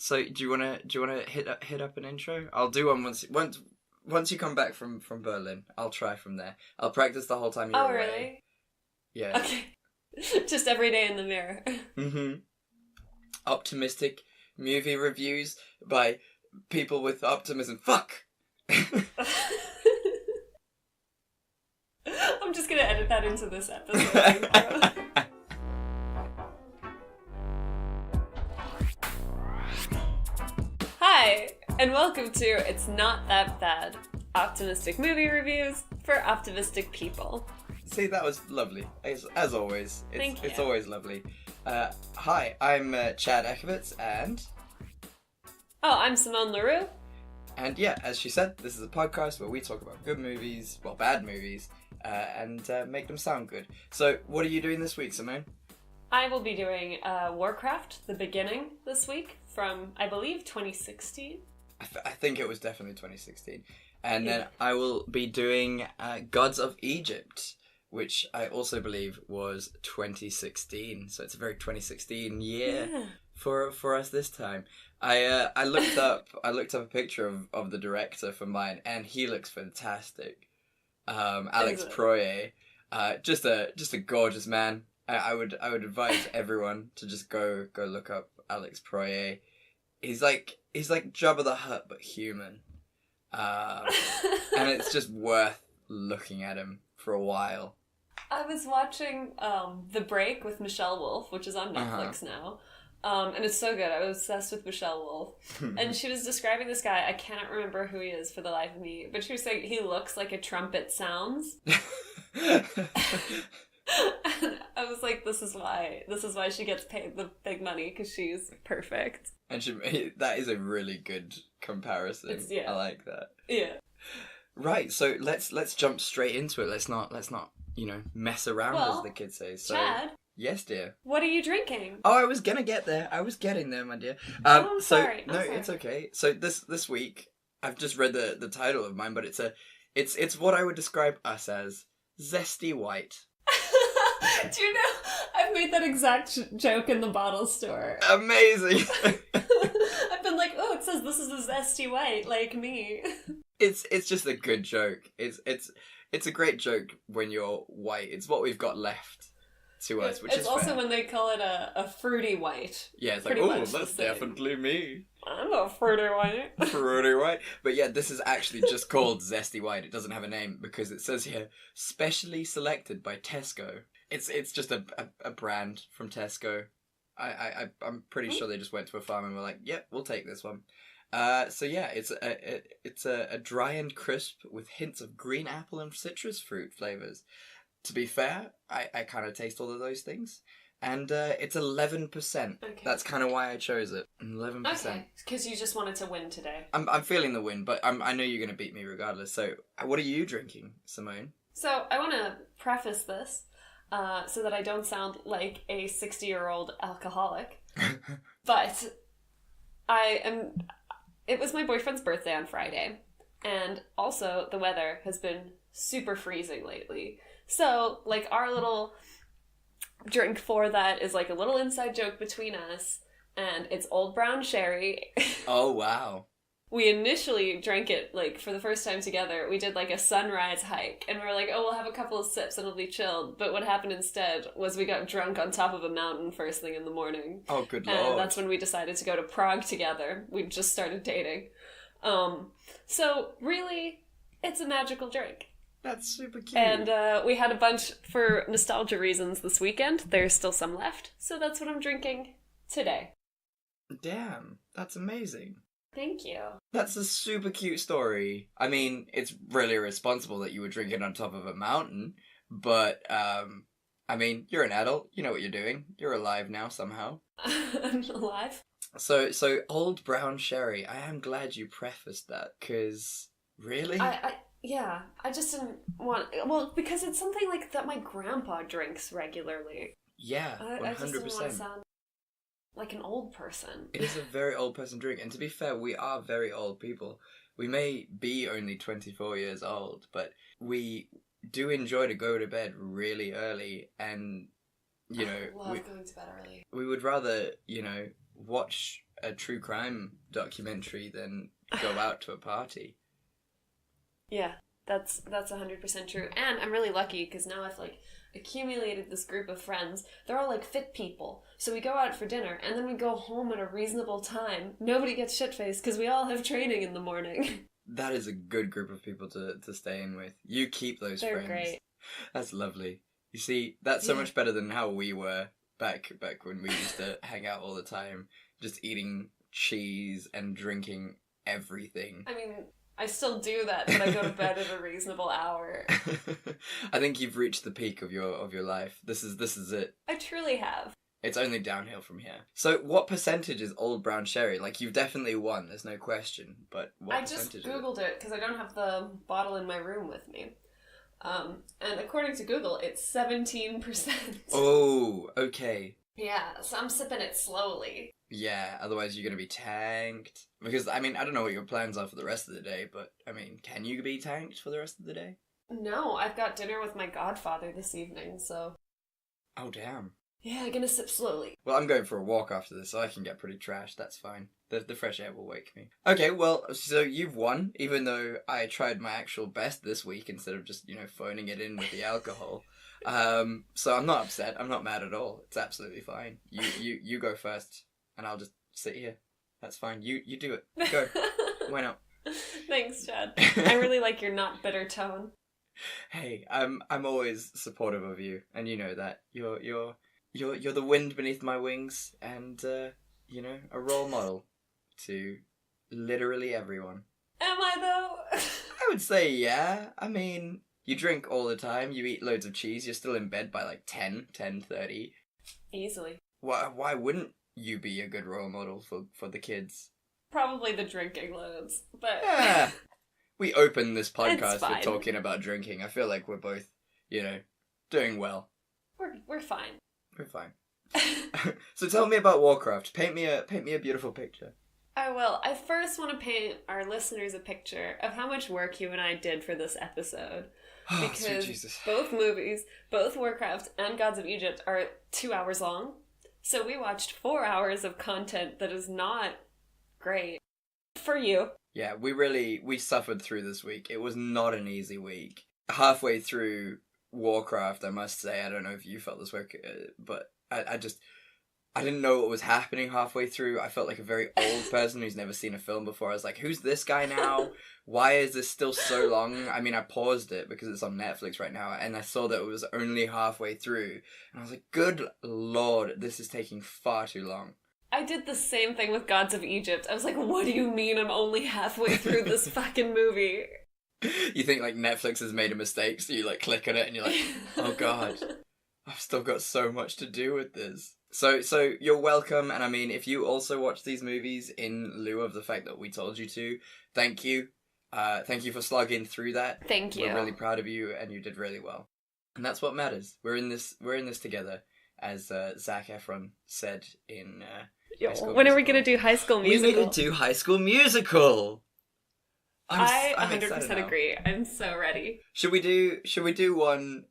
So do you wanna hit up an intro? I'll do one once you come back from Berlin. I'll try from there. I'll practice the whole time you're away. Oh, really? Yeah. Okay. Just every day in the mirror. Optimistic movie reviews by people with optimism. Fuck! I'm just gonna edit that into this episode. Hi, and welcome to It's Not That Bad, optimistic movie reviews for optimistic people. See, that was lovely. As always. Thank you. It's always lovely. Hi, I'm Chad Ekovitz, and... Oh, I'm Simone LaRue. And yeah, as she said, this is a podcast where we talk about good movies, well, bad movies, and make them sound good. So, what are you doing this week, Simone? I will be doing Warcraft, the beginning, this week, from, I believe, 2016. I think it was definitely 2016. And then I will be doing Gods of Egypt, which I also believe was 2016. So it's a very 2016 year for us this time. I looked up a picture of the director for mine, and he looks fantastic. Alex Proyer, just a gorgeous man. I would advise everyone to just go look up Alex Proyer. He's like Jabba the Hutt but human, and it's just worth looking at him for a while. I was watching The Break with Michelle Wolf, which is on Netflix now. And it's so good. I was obsessed with Michelle Wolf. And she was describing this guy. I cannot remember who he is for the life of me. But she was saying he looks like a trumpet sounds. And I was like, this is why she gets paid the big money, because she's perfect. And that is a really good comparison. I like that. Yeah. Right, so let's jump straight into it. Let's not mess around, as the kids say. So, Chad. Yes, dear. What are you drinking? Oh, I was gonna get there. I was getting there, my dear. I'm sorry. No, it's okay. So this week, I've just read the title of mine, but it's what I would describe us as zesty white. Do you know, I've made that exact joke in the bottle store. Amazing. I've been like, oh, it says this is a zesty white, like me. It's just a good joke. It's a great joke when you're white. It's what we've got left to us, which is also fair. when they call it a fruity white. Yeah, it's like, oh, that's definitely me. I'm a fruity white. Fruity white. But yeah, this is actually just called Zesty White. It doesn't have a name because it says here, specially selected by Tesco. It's just a brand from Tesco. I'm pretty sure they just went to a farm and were like, yep, we'll take this one. So yeah, it's a dry and crisp with hints of green apple and citrus fruit flavors. To be fair, I kind of taste all of those things. And it's 11%. Okay. That's kind of why I chose it. 11%. Okay, because you just wanted to win today. I'm feeling the win, but I know you're going to beat me regardless. So what are you drinking, Simone? So I want to preface this so that I don't sound like a 60-year-old alcoholic. But it was my boyfriend's birthday on Friday. And also the weather has been super freezing lately. So, like, our little drink for that is like a little inside joke between us, and it's Old Brown Sherry. Oh, wow. We initially drank it, like, for the first time together. We did, like, a sunrise hike, and we were like, oh, we'll have a couple of sips and it'll be chilled. But what happened instead was we got drunk on top of a mountain first thing in the morning. Oh, good lord. And that's when we decided to go to Prague together. We just started dating. So, really, it's a magical drink. That's super cute. And we had a bunch for nostalgia reasons this weekend. There's still some left, so that's what I'm drinking today. Damn, that's amazing. Thank you. That's a super cute story. I mean, it's really irresponsible that you were drinking on top of a mountain, but, I mean, you're an adult. You know what you're doing. You're alive now, somehow. I'm alive. So, Old Brown Sherry, I am glad you prefaced that, because, really? Yeah, I just didn't want... Well, because it's something like that my grandpa drinks regularly. Yeah, 100%. I just didn't want to sound like an old person. It is a very old person drink, and to be fair, we are very old people. We may be only 24 years old, but we do enjoy to go to bed really early, and, you know... I love going to bed early. We would rather, watch a true crime documentary than go out to a party. Yeah, that's 100% true. And I'm really lucky because now I've like accumulated this group of friends. They're all like fit people. So we go out for dinner and then we go home at a reasonable time. Nobody gets shit-faced because we all have training in the morning. That is a good group of people to stay in with. You keep those They're friends. great. That's lovely. You see, that's so much better than how we were back when we used to hang out all the time, just eating cheese and drinking everything. I mean, I still do that, but I go to bed at a reasonable hour. I think you've reached the peak of your life. This is it. I truly have. It's only downhill from here. So what percentage is Old Brown Sherry? Like, you've definitely won, there's no question. But what percentage I just Googled it because I don't have the bottle in my room with me. And according to Google, it's 17%. Oh, okay. Yeah, so I'm sipping it slowly. Yeah, otherwise you're going to be tanked. Because, I mean, I don't know what your plans are for the rest of the day, but, I mean, can you be tanked for the rest of the day? No, I've got dinner with my godfather this evening, so... Oh, damn. Yeah, I'm gonna sip slowly. Well, I'm going for a walk after this, so I can get pretty trashed. That's fine. The fresh air will wake me. Okay, well, so you've won, even though I tried my actual best this week instead of just, phoning it in with the alcohol. So I'm not upset. I'm not mad at all. It's absolutely fine. You go first, and I'll just sit here. That's fine. You do it. Go. Why not? Thanks, Chad. I really like your not bitter tone. Hey, I'm always supportive of you, and you know that. You're the wind beneath my wings, and a role model to literally everyone. Am I though? I would say yeah. I mean, you drink all the time, you eat loads of cheese, you're still in bed by like 10:30. Easily. Why wouldn't you be a good role model for the kids? Probably the drinking loads, but... Yeah. We opened this podcast with talking about drinking. I feel like we're both, doing well. We're fine. We're fine. So tell me about Warcraft. Paint me a beautiful picture. I will. I first want to paint our listeners a picture of how much work you and I did for this episode. Because both movies, both Warcraft and Gods of Egypt, are 2 hours long. So we watched 4 hours of content that is not great for you. Yeah, we suffered through this week. It was not an easy week. Halfway through Warcraft, I must say, I don't know if you felt this way, but I didn't know what was happening halfway through. I felt like a very old person who's never seen a film before. I was like, who's this guy now? Why is this still so long? I mean, I paused it because it's on Netflix right now, and I saw that it was only halfway through. And I was like, good lord, this is taking far too long. I did the same thing with Gods of Egypt. I was like, what do you mean I'm only halfway through this fucking movie? You think, like, Netflix has made a mistake, so you, like, click on it and you're like, oh god, I've still got so much to do with this. So you're welcome, and I mean, if you also watch these movies in lieu of the fact that we told you to, thank you. Thank you for slogging through that. Thank you. We're really proud of you, and you did really well. And that's what matters. We're in this together, as Zac Efron said in High School when Musical. are we going to do High School Musical? We need to do High School Musical! I 100% agree. I'm so ready. Should we do one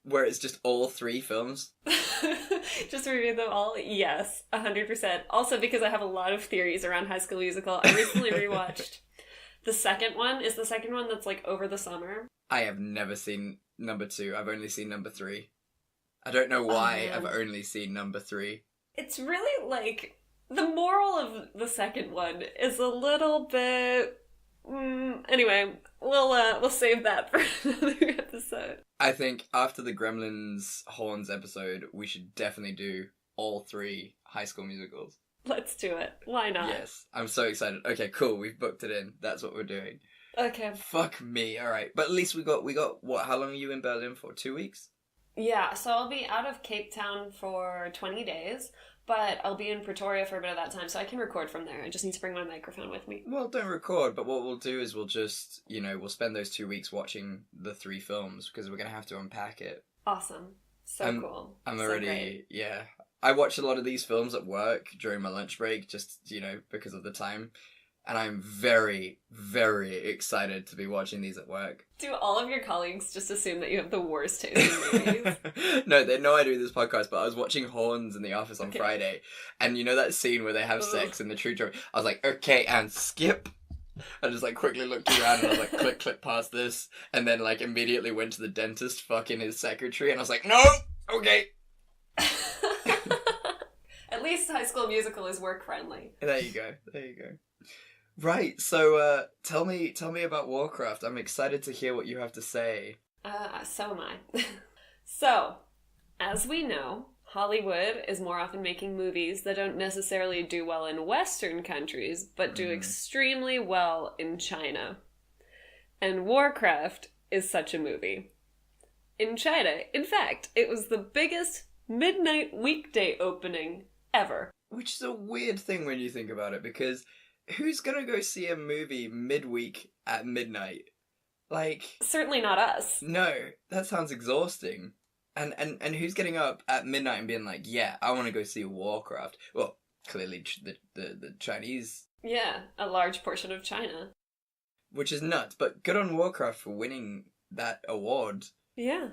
where it's just all three films? Just review them all? Yes, 100%. Also, because I have a lot of theories around High School Musical, I recently rewatched the second one. Is the second one that's like over the summer? I have never seen number 2. I've only seen number 3. I don't know why I've only seen number 3. It's really like, the moral of the second one is a little bit... anyway, we'll save that for another episode. I think after the Gremlins Horns episode, we should definitely do all 3 High School Musicals. Let's do it. Why not? Yes, I'm so excited. Okay, cool. We've booked it in. That's what we're doing. Okay. Fuck me. All right, but at least we got what? How long are you in Berlin for? 2 weeks? Yeah. So I'll be out of Cape Town for 20 days. But I'll be in Pretoria for a bit of that time, so I can record from there. I just need to bring my microphone with me. Well, don't record, but what we'll do is we'll just, we'll spend those 2 weeks watching the 3 films, because we're going to have to unpack it. Awesome. So cool. I'm so already, great. Yeah. I watch a lot of these films at work during my lunch break, just, because of the time. and I'm very, very excited to be watching these at work. Do all of your colleagues just assume that you have the worst taste in movies? No, they know I do this podcast, but I was watching Horns in the office on Friday, and you know that scene where they have sex in the tree trunk? I was like, okay, and skip. I just, like, quickly looked around, and I was like, click past this, and then, like, immediately went to the dentist fucking his secretary, and I was like, no! Okay! At least High School Musical is work-friendly. There you go. Right, so, tell me about Warcraft. I'm excited to hear what you have to say. So am I. So, as we know, Hollywood is more often making movies that don't necessarily do well in Western countries, but do extremely well in China. And Warcraft is such a movie. In China, in fact, it was the biggest midnight weekday opening ever. Which is a weird thing when you think about it, because who's gonna go see a movie midweek at midnight? Like... Certainly not us. No, that sounds exhausting. And who's getting up at midnight and being like, yeah, I want to go see Warcraft? Well, clearly the Chinese. Yeah, a large portion of China. Which is nuts, but good on Warcraft for winning that award. Yeah.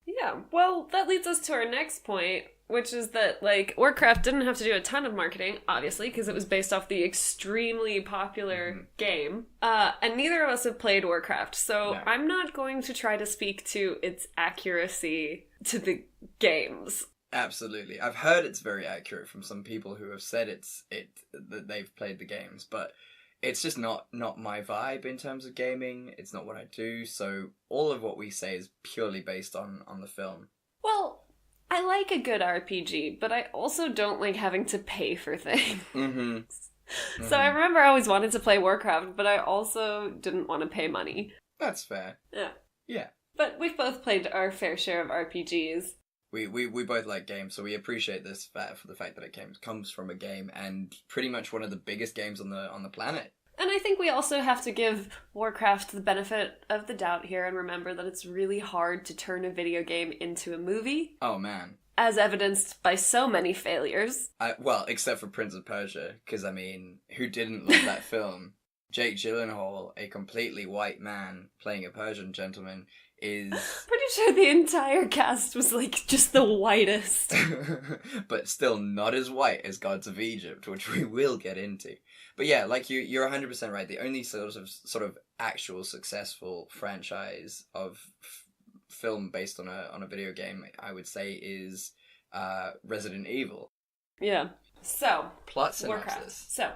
Yeah, well, that leads us to our next point, which is that, like, Warcraft didn't have to do a ton of marketing, obviously, because it was based off the extremely popular game. And neither of us have played Warcraft, so no. I'm not going to try to speak to its accuracy to the games. Absolutely. I've heard it's very accurate from some people who have said that they've played the games, but it's just not my vibe in terms of gaming. It's not what I do, so all of what we say is purely based on the film. Well, I like a good RPG, but I also don't like having to pay for things. So I remember I always wanted to play Warcraft, but I also didn't want to pay money. That's fair. Yeah. But we've both played our fair share of RPGs. We both like games, so we appreciate this for the fact that it comes from a game, and pretty much one of the biggest games on the planet. And I think we also have to give Warcraft the benefit of the doubt here and remember that it's really hard to turn a video game into a movie. Oh, man. As evidenced by so many failures. Well, except for Prince of Persia, because, I mean, who didn't love that film? Jake Gyllenhaal, a completely white man playing a Persian gentleman, is... Pretty sure the entire cast was, like, just the whitest. But still not as white as Gods of Egypt, which we will get into. But yeah, like, you're 100% right. The only sort of actual successful franchise of film based on a video game, I would say, is Resident Evil. Yeah. So, plot synopsis. Warcraft. So,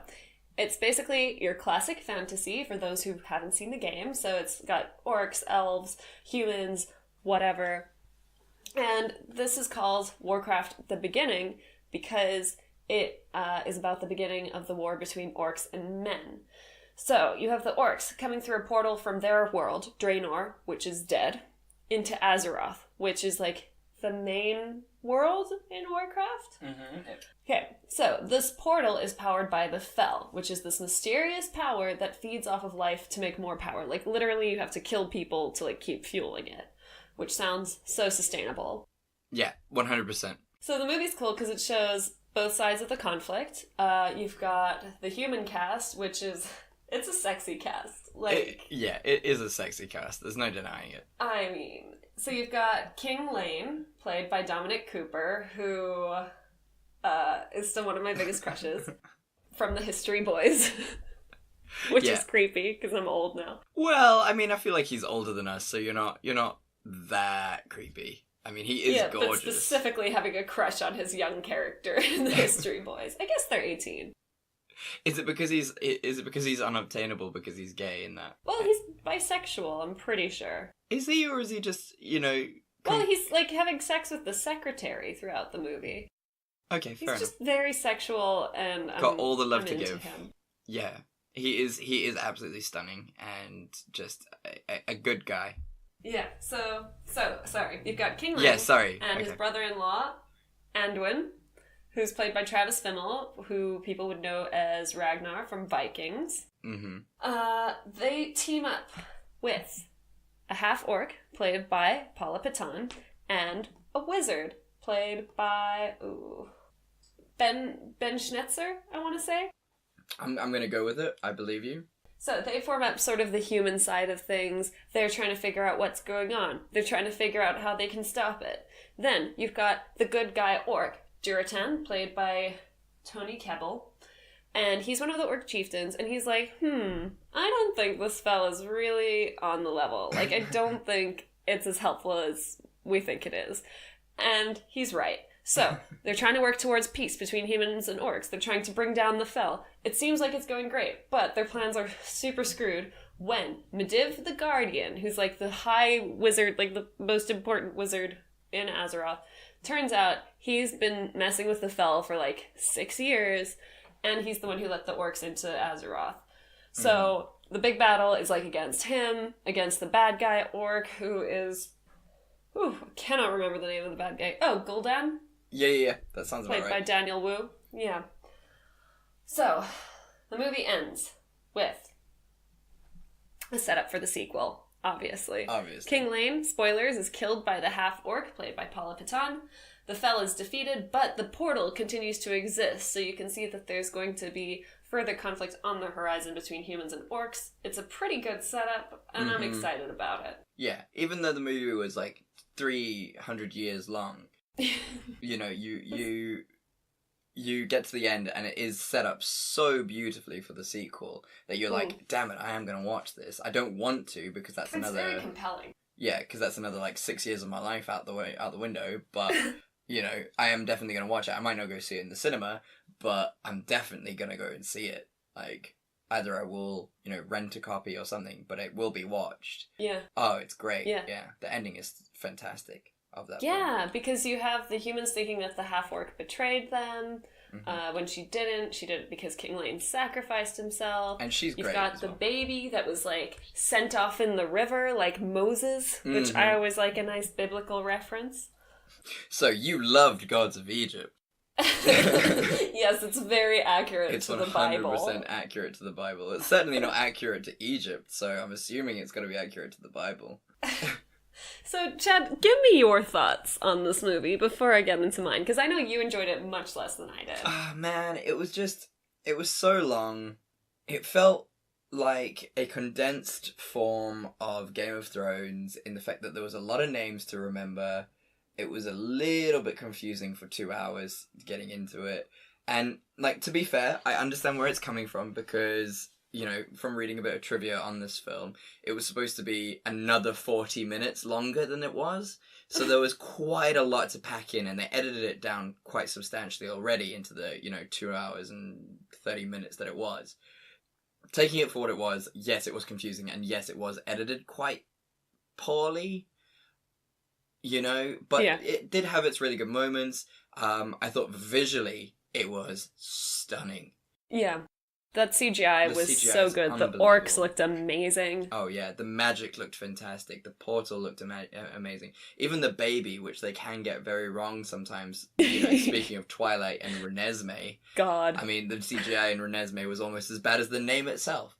it's basically your classic fantasy for those who haven't seen the game. So it's got orcs, elves, humans, whatever. And this is called Warcraft The Beginning because it is about the beginning of the war between orcs and men. So you have the orcs coming through a portal from their world, Draenor, which is dead, into Azeroth, which is like the main world in Warcraft. Okay, so this portal is powered by the Fel, which is this mysterious power that feeds off of life to make more power. Like, literally, you have to kill people to, like, keep fueling it, which sounds so sustainable. Yeah, 100%. So the movie's cool because it shows both sides of the conflict. You've got the human cast, which is... It's a sexy cast. Like, it is a sexy cast. There's no denying it. I mean... So you've got King Lane, played by Dominic Cooper, who is still one of my biggest crushes from the History Boys, which is creepy because I'm old now. Well, I mean, I feel like he's older than us, so you're not that creepy. I mean, he is gorgeous. But specifically having a crush on his young character in the History Boys. I guess they're 18. Is it because he's unobtainable because he's gay in that? Well, he's bisexual, I'm pretty sure. Is he, or is he just, Well, he's, like, having sex with the secretary throughout the movie. Okay, fair enough. He's just very sexual and got all the love to give. Him. Yeah. He is absolutely stunning and just a good guy. Yeah, so sorry. You've got King Lane. Yeah, sorry. And his brother-in-law, Anduin, who's played by Travis Fimmel, who people would know as Ragnar from Vikings. They team up with a half-orc, played by Paula Patton, and a wizard, played by Ben Schnetzer, I want to say. I'm going to go with it. I believe you. So they form up sort of the human side of things. They're trying to figure out what's going on. They're trying to figure out how they can stop it. Then you've got the good guy orc, Duratan, played by Tony Kebbell. And he's one of the orc chieftains, and he's like, I don't think this fella's really on the level. Like, I don't think it's as helpful as we think it is. And he's right. So, they're trying to work towards peace between humans and orcs. They're trying to bring down the fell. It seems like it's going great, but their plans are super screwed when Medivh the Guardian, who's like the high wizard, like the most important wizard in Azeroth, turns out he's been messing with the fell for like 6 years, and he's the one who let the orcs into Azeroth. So, the big battle is like against him, against the bad guy orc, who is... I cannot remember the name of the bad guy. Oh, Gul'dan? Yeah. That sounds about right. Played by Daniel Wu. Yeah. So, the movie ends with a setup for the sequel, obviously. King Lane, spoilers, is killed by the half-orc, played by Paula Patton. The fell is defeated, but the portal continues to exist, so you can see that there's going to be further conflict on the horizon between humans and orcs. It's a pretty good setup, and I'm excited about it. Yeah, even though the movie was like 300 years long, you know, you get to the end and it is set up so beautifully for the sequel that you're like, damn it, I am going to watch this. I don't want to because that's another... It's very compelling. Yeah, because that's another like 6 years of my life out the window, but... You know, I am definitely going to watch it. I might not go see it in the cinema, but I'm definitely going to go and see it. Like, either I will, you know, rent a copy or something, but it will be watched. Yeah. Oh, it's great. Yeah. The ending is fantastic of that film. Because you have the humans thinking that the half-orc betrayed them. When she didn't. She did it because King Lane sacrificed himself. And she's great. You've got the baby that was, like, sent off in the river, like Moses, which I always like a nice biblical reference. So you loved Gods of Egypt. Yes, it's very accurate to the Bible. It's 100% accurate to the Bible. It's certainly not accurate to Egypt, so I'm assuming it's going to be accurate to the Bible. So, Chad, give me your thoughts on this movie before I get into mine, because I know you enjoyed it much less than I did. Ah, man, it was so long. It felt like a condensed form of Game of Thrones in the fact that there was a lot of names to remember. It was a little bit confusing for 2 hours getting into it. And, like, to be fair, I understand where it's coming from because, you know, from reading a bit of trivia on this film, it was supposed to be another 40 minutes longer than it was. So there was quite a lot to pack in, and they edited it down quite substantially already into the, 2 hours and 30 minutes that it was. Taking it for what it was, yes, it was confusing, and yes, it was edited quite poorly. But it did have its really good moments. I thought visually it was stunning. Yeah. That CGI was so good. The orcs looked amazing. Oh yeah, the magic looked fantastic. The portal looked amazing. Even the baby, which they can get very wrong sometimes. Speaking of Twilight and Renesmee. God. I mean, the CGI in Renesmee was almost as bad as the name itself.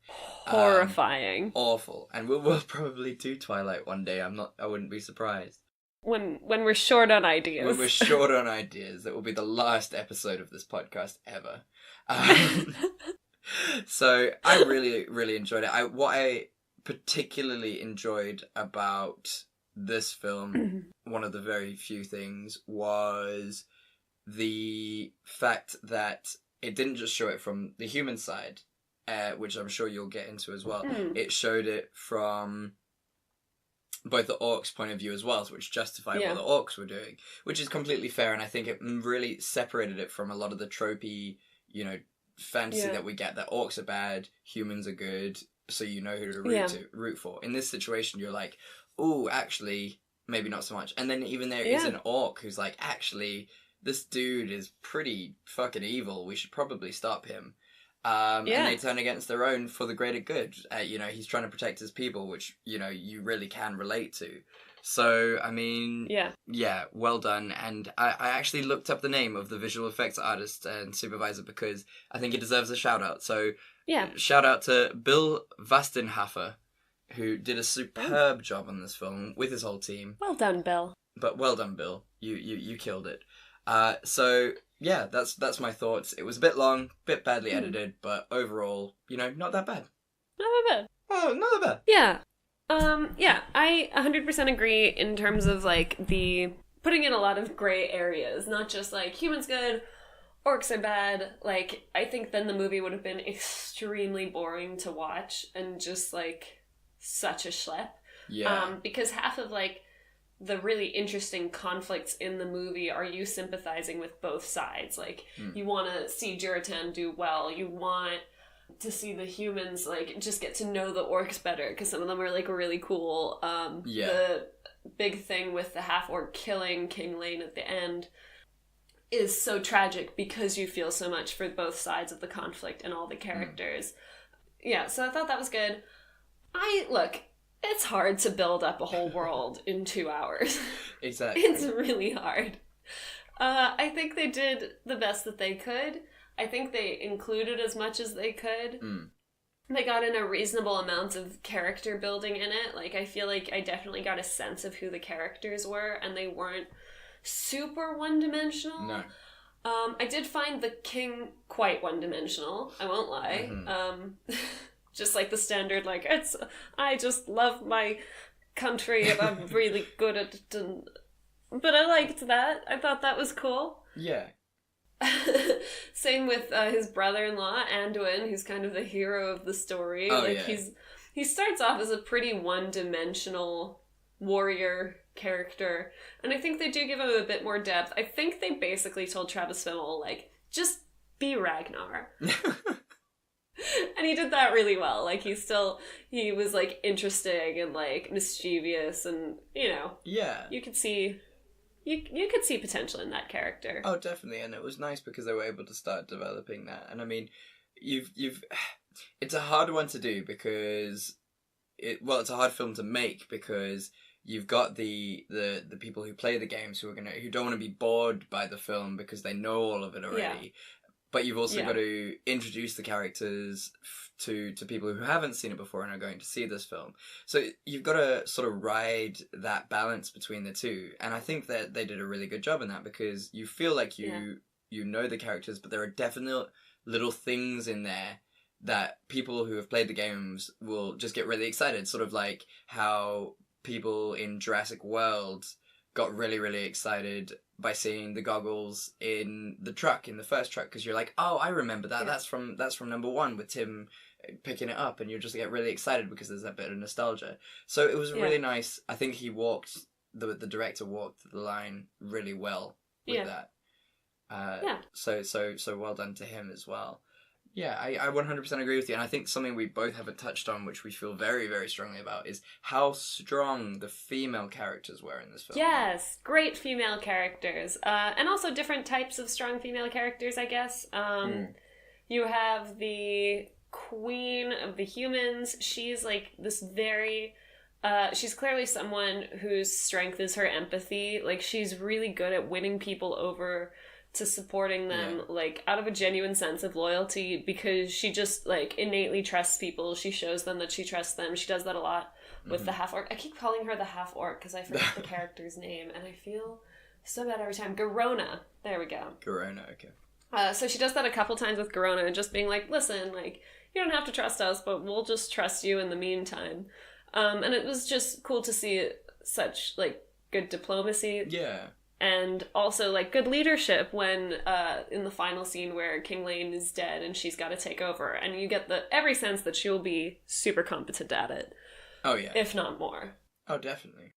Horrifying. Awful. And we'll probably do Twilight one day. I wouldn't be surprised. When we're short on ideas. When we're short on ideas. That will be the last episode of this podcast ever. So I really, really enjoyed it. What I particularly enjoyed about this film, one of the very few things, was the fact that it didn't just show it from the human side, which I'm sure you'll get into as well. It showed it from both the orcs' point of view as well, which justified what the orcs were doing, which is completely fair, and I think it really separated it from a lot of the tropey, fantasy that we get, that orcs are bad, humans are good, so you know who to root for. In this situation, you're like, ooh, actually, maybe not so much. And then even there is an orc who's like, actually, this dude is pretty fucking evil, we should probably stop him. And they turn against their own for the greater good. He's trying to protect his people, which, you really can relate to. So, I mean, well done. And I actually looked up the name of the visual effects artist and supervisor because I think he deserves a shout out. So, shout out to Bill Vastenhafer, who did a superb job on this film with his whole team. Well done, Bill. But well done, Bill. You killed it. So yeah, that's my thoughts. It was a bit long, bit badly edited, but overall, not that bad. Not that bad. Oh, not that bad. Yeah. Yeah, I 100% agree in terms of, like, the putting in a lot of gray areas, not just, like, humans good, orcs are bad. Like, I think then the movie would have been extremely boring to watch and just, like, such a schlep. Yeah. Because half of, like, the really interesting conflicts in the movie are you sympathizing with both sides. Like, you want to see Juratan do well. You want to see the humans, like, just get to know the orcs better, because some of them are, like, really cool. The big thing with the half-orc killing King Lane at the end is so tragic because you feel so much for both sides of the conflict and all the characters. Yeah, so I thought that was good. Look, it's hard to build up a whole world in 2 hours. Exactly. It's really hard. I think they did the best that they could. I think they included as much as they could. They got in a reasonable amount of character building in it. Like, I feel like I definitely got a sense of who the characters were, and they weren't super one-dimensional. No. I did find the king quite one-dimensional, I won't lie. Just like the standard, like, I just love my country and I'm really good at it. But I liked that. I thought that was cool. Yeah. Same with his brother-in-law, Anduin, who's kind of the hero of the story. Oh, like, yeah. he starts off as a pretty one-dimensional warrior character, and I think they do give him a bit more depth. I think they basically told Travis Fimmel, like, just be Ragnar. And he did that really well. Like, he was, like, interesting and, like, mischievous, and, Yeah. you could see potential in that character. Oh, definitely, and it was nice because they were able to start developing that. And I mean, it's a hard one to do because it's a hard film to make because you've got the people who play the games who don't want to be bored by the film because they know all of it already. Yeah. But you've also got to introduce the characters to people who haven't seen it before and are going to see this film. So you've got to sort of ride that balance between the two. And I think that they did a really good job in that because you feel like you know the characters, but there are definite little things in there that people who have played the games will just get really excited. Sort of like how people in Jurassic World got really, really excited by seeing the goggles in the first truck, because you're like, oh, I remember that. Yeah. That's from number 1 with Tim picking it up, and you just get really excited because there's that bit of nostalgia. So it was really nice. I think the director walked the line really well with that. So well done to him as well. Yeah, I 100% agree with you, and I think something we both haven't touched on, which we feel very, very strongly about, is how strong the female characters were in this film. Yes, great female characters. And also different types of strong female characters, I guess. You have the queen of the humans. She's like this very... she's clearly someone whose strength is her empathy. Like, she's really good at winning people over to supporting them, like, out of a genuine sense of loyalty, because she just, like, innately trusts people. She shows them that she trusts them. She does that a lot with the half-orc. I keep calling her the half-orc because I forget the character's name, and I feel so bad every time. Garona. There we go. Garona, okay. So she does that a couple times with Garona, just being like, listen, like, you don't have to trust us, but we'll just trust you in the meantime. And it was just cool to see such, like, good diplomacy. Yeah. And also, like, good leadership when, in the final scene where King Lane is dead and she's got to take over. And you get every sense that she'll be super competent at it. Oh, yeah. If not more. Oh, definitely.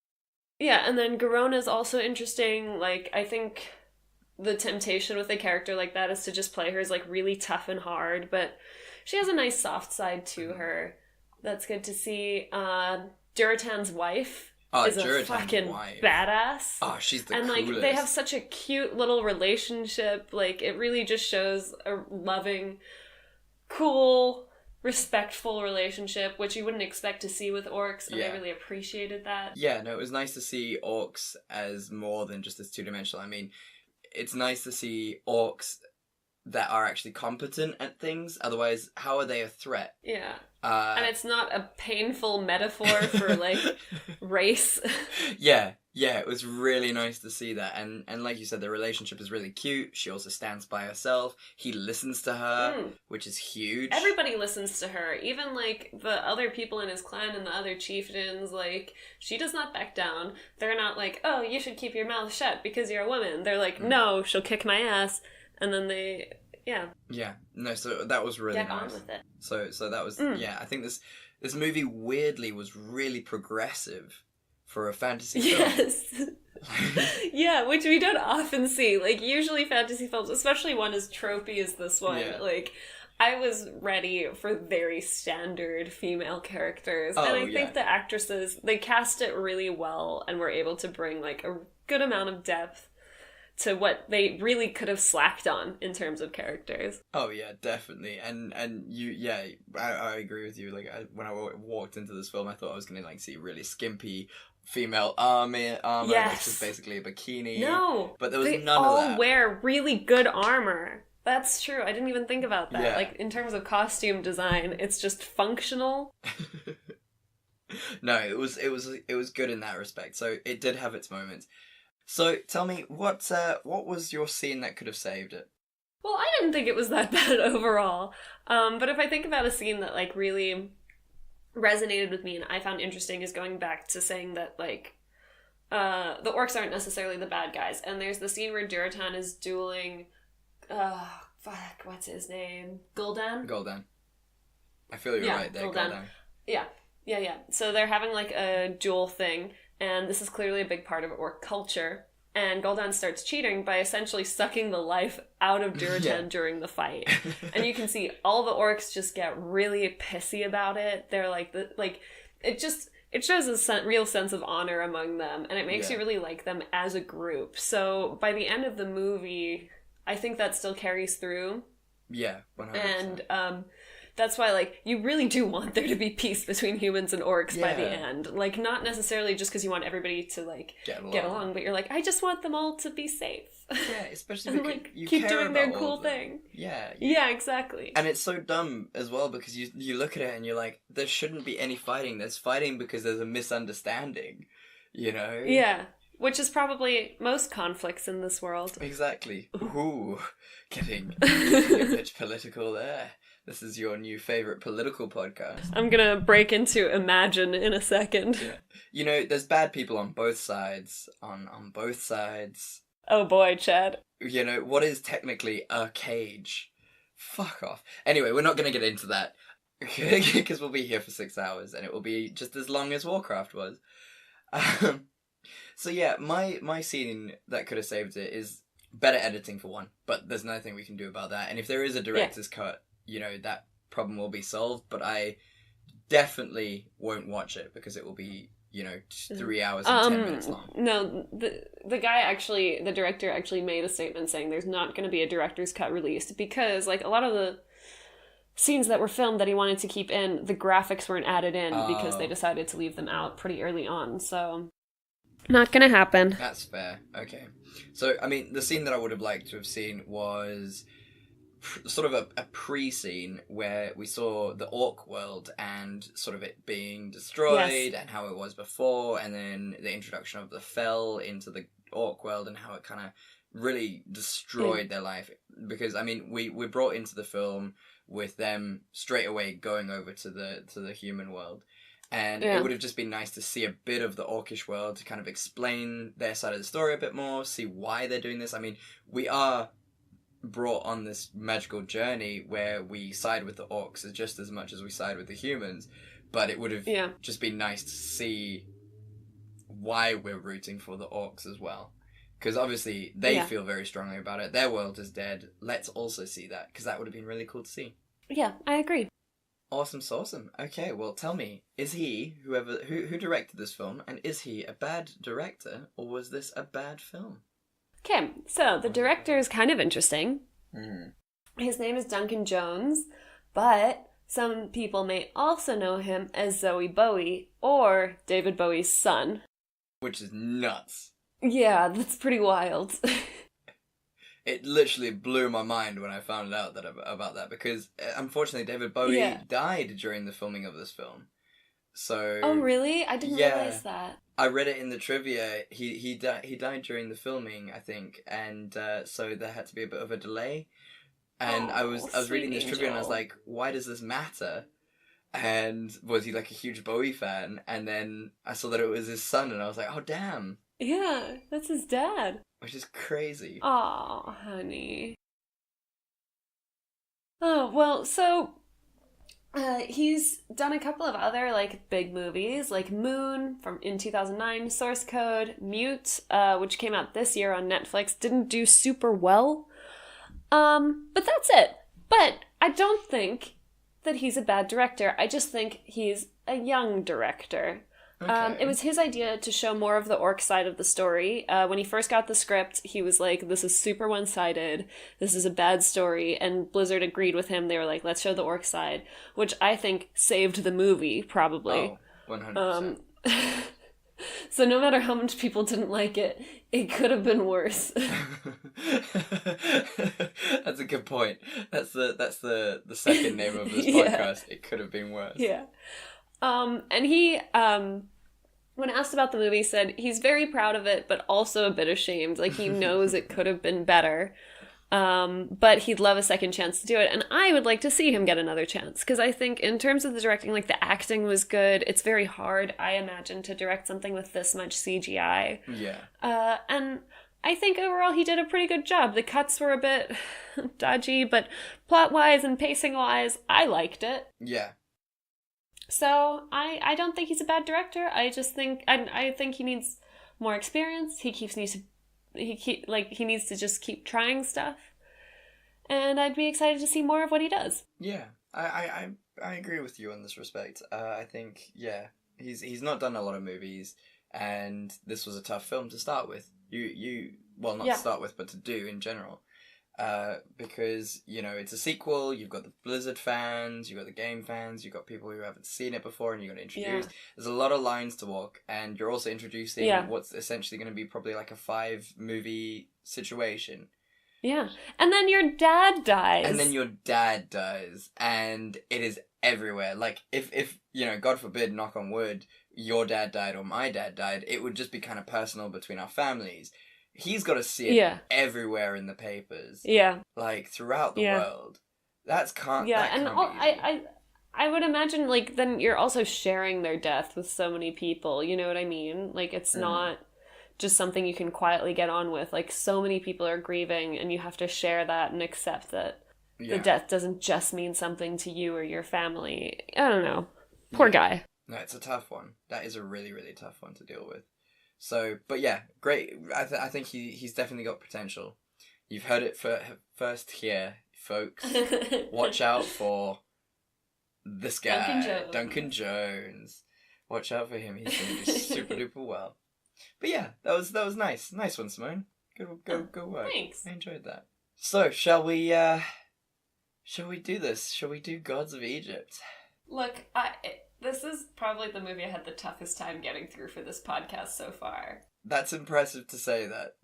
Yeah, and then Garona's also interesting. Like, I think the temptation with a character like that is to just play her as, like, really tough and hard. But she has a nice soft side to her. That's good to see. Duratan's wife is a fucking badass. Oh, she's the coolest. And, like, they have such a cute little relationship. Like, it really just shows a loving, cool, respectful relationship, which you wouldn't expect to see with orcs, and I really appreciated that. Yeah, no, it was nice to see orcs as more than just this two-dimensional. I mean, it's nice to see orcs that are actually competent at things. Otherwise, how are they a threat? Yeah. And it's not a painful metaphor for, like, race. Yeah, it was really nice to see that. And like you said, the relationship is really cute. She also stands by herself. He listens to her, which is huge. Everybody listens to her. Even, like, the other people in his clan and the other chieftains, like, she does not back down. They're not like, oh, you should keep your mouth shut because you're a woman. They're like, no, she'll kick my ass. And then they... Yeah, no, so that was really Get nice. on with it. So that was, I think this movie weirdly was really progressive for a fantasy film. Yes. Yeah, which we don't often see. Like, usually fantasy films, especially one as tropey as this one, like, I was ready for very standard female characters. And I think the actresses, they cast it really well and were able to bring, like, a good amount of depth to what they really could have slacked on in terms of characters. Oh yeah, definitely. And you, I agree with you. Like, when I walked into this film, I thought I was gonna like see really skimpy female armor, which is basically a bikini. No, but there was none of that. They all wear really good armor. That's true. I didn't even think about that. Yeah. Like, in terms of costume design, it's just functional. No, it was good in that respect. So it did have its moments. So tell me, what was your scene that could have saved it? Well, I didn't think it was that bad overall. But if I think about a scene that, like, really resonated with me and I found interesting is going back to saying that, like, the orcs aren't necessarily the bad guys. And there's the scene where Duratan is dueling, what's his name? Gul'dan? I feel you're right there, Gul'dan. Yeah. So they're having, like, a duel thing. And this is clearly a big part of orc culture. And Gul'dan starts cheating by essentially sucking the life out of Duratan during the fight. And you can see all the orcs just get really pissy about it. They're like, it shows a real sense of honor among them. And it makes you really like them as a group. So by the end of the movie, I think that still carries through. Yeah, 100%. And that's why, like, you really do want there to be peace between humans and orcs by the end. Like, not necessarily just because you want everybody to, like, get along, but you're like, I just want them all to be safe. Yeah, especially and, because like, you keep care doing about their all cool of them. thing. Yeah. Yeah, exactly. And it's so dumb as well because you look at it and you're like, there shouldn't be any fighting. There's fighting because there's a misunderstanding, you know? Yeah. Which is probably most conflicts in this world. Exactly. Ooh, getting a bit political there. This is your new favourite political podcast. I'm gonna break into Imagine in a second. Yeah. You know, there's bad people on both sides. On both sides. Oh boy, Chad. You know, what is technically a cage? Fuck off. Anyway, we're not gonna get into that. Because we'll be here for 6 hours and it will be just as long as Warcraft was. So yeah, my scene that could have saved it is better editing for one. But there's nothing we can do about that. And if there is a director's cut, you know, that problem will be solved, but I definitely won't watch it because it will be, you know, 3 hours and 10 minutes long. No, the director actually made a statement saying there's not going to be a director's cut released because, like, a lot of the scenes that were filmed that he wanted to keep in, the graphics weren't added in because they decided to leave them out pretty early on, so... Not going to happen. That's fair. Okay. So, I mean, the scene that I would have liked to have seen was... sort of a pre-scene where we saw the orc world and sort of it being destroyed and how it was before, and then the introduction of the Fel into the orc world and how it kind of really destroyed their life. Because, I mean, we brought into the film with them straight away going over to the human world. And it would have just been nice to see a bit of the orcish world to kind of explain their side of the story a bit more, see why they're doing this. I mean, we are brought on this magical journey where we side with the orcs just as much as we side with the humans, but it would have just been nice to see why we're rooting for the orcs as well, because obviously they feel very strongly about it. Their world is dead. Let's also see that, because that would have been really cool to see. Yeah, I agree. Awesome sauceum. Okay, well, tell me, is he who directed this film, and is he a bad director, or was this a bad film? Okay, so the director is kind of interesting. Mm. His name is Duncan Jones, but some people may also know him as Zoe Bowie or David Bowie's son. Which is nuts. Yeah, that's pretty wild. it literally blew my mind when I found out about that, because unfortunately David Bowie died during the filming of this film. So oh really? I didn't realize that. I read it in the trivia. He died during the filming, I think, and so there had to be a bit of a delay. And I was reading this trivia and I was like, why does this matter? And was he like a huge Bowie fan? And then I saw that it was his son, and I was like, oh damn. Yeah, that's his dad. Which is crazy. Oh, honey. Oh, well, so he's done a couple of other like big movies, like Moon in 2009, Source Code, Mute, which came out this year on Netflix, didn't do super well. But that's it. But I don't think that he's a bad director. I just think he's a young director. Okay. It was his idea to show more of the orc side of the story. When he first got the script, he was like, this is super one-sided. This is a bad story. And Blizzard agreed with him. They were like, let's show the orc side, which I think saved the movie, probably. Oh, 100%. So no matter how much people didn't like it, it could have been worse. That's a good point. That's the second name of this podcast. It could have been worse. Yeah. And he, when asked about the movie, said he's very proud of it, but also a bit ashamed. Like, he knows it could have been better. But he'd love a second chance to do it. And I would like to see him get another chance. Because I think in terms of the directing, like, the acting was good. It's very hard, I imagine, to direct something with this much CGI. Yeah. And I think overall he did a pretty good job. The cuts were a bit dodgy, but plot-wise and pacing-wise, I liked it. Yeah. So I don't think he's a bad director. I just think I think he needs more experience. He needs to just keep trying stuff. And I'd be excited to see more of what he does. Yeah. I agree with you in this respect. I think he's not done a lot of movies, and this was a tough film to start with. To start with, but to do in general. Because, it's a sequel, you've got the Blizzard fans, you've got the game fans, you've got people who haven't seen it before, and you're going to introduce. Yeah. There's a lot of lines to walk, and you're also introducing what's essentially going to be probably like a 5-movie situation. Yeah. And then your dad dies. And it is everywhere. Like, if God forbid, knock on wood, your dad died or my dad died, it would just be kind of personal between our families. He's got to see it everywhere in the papers. Yeah. Like, throughout the world. That can't be easy. I would imagine, like, then you're also sharing their death with so many people, you know what I mean? Like, it's not just something you can quietly get on with. Like, so many people are grieving, and you have to share that and accept that the death doesn't just mean something to you or your family. I don't know. Poor guy. No, it's a tough one. That is a really, really tough one to deal with. So, but yeah, great. I think he's definitely got potential. You've heard it first here, folks. Watch out for this guy, Duncan Jones. Watch out for him. He's going to do super duper well. But yeah, that was nice. Nice one, Simone. Good work. Thanks. I enjoyed that. So, shall we do this? Shall we do Gods of Egypt? Look, this is probably the movie I had the toughest time getting through for this podcast so far. That's impressive to say that.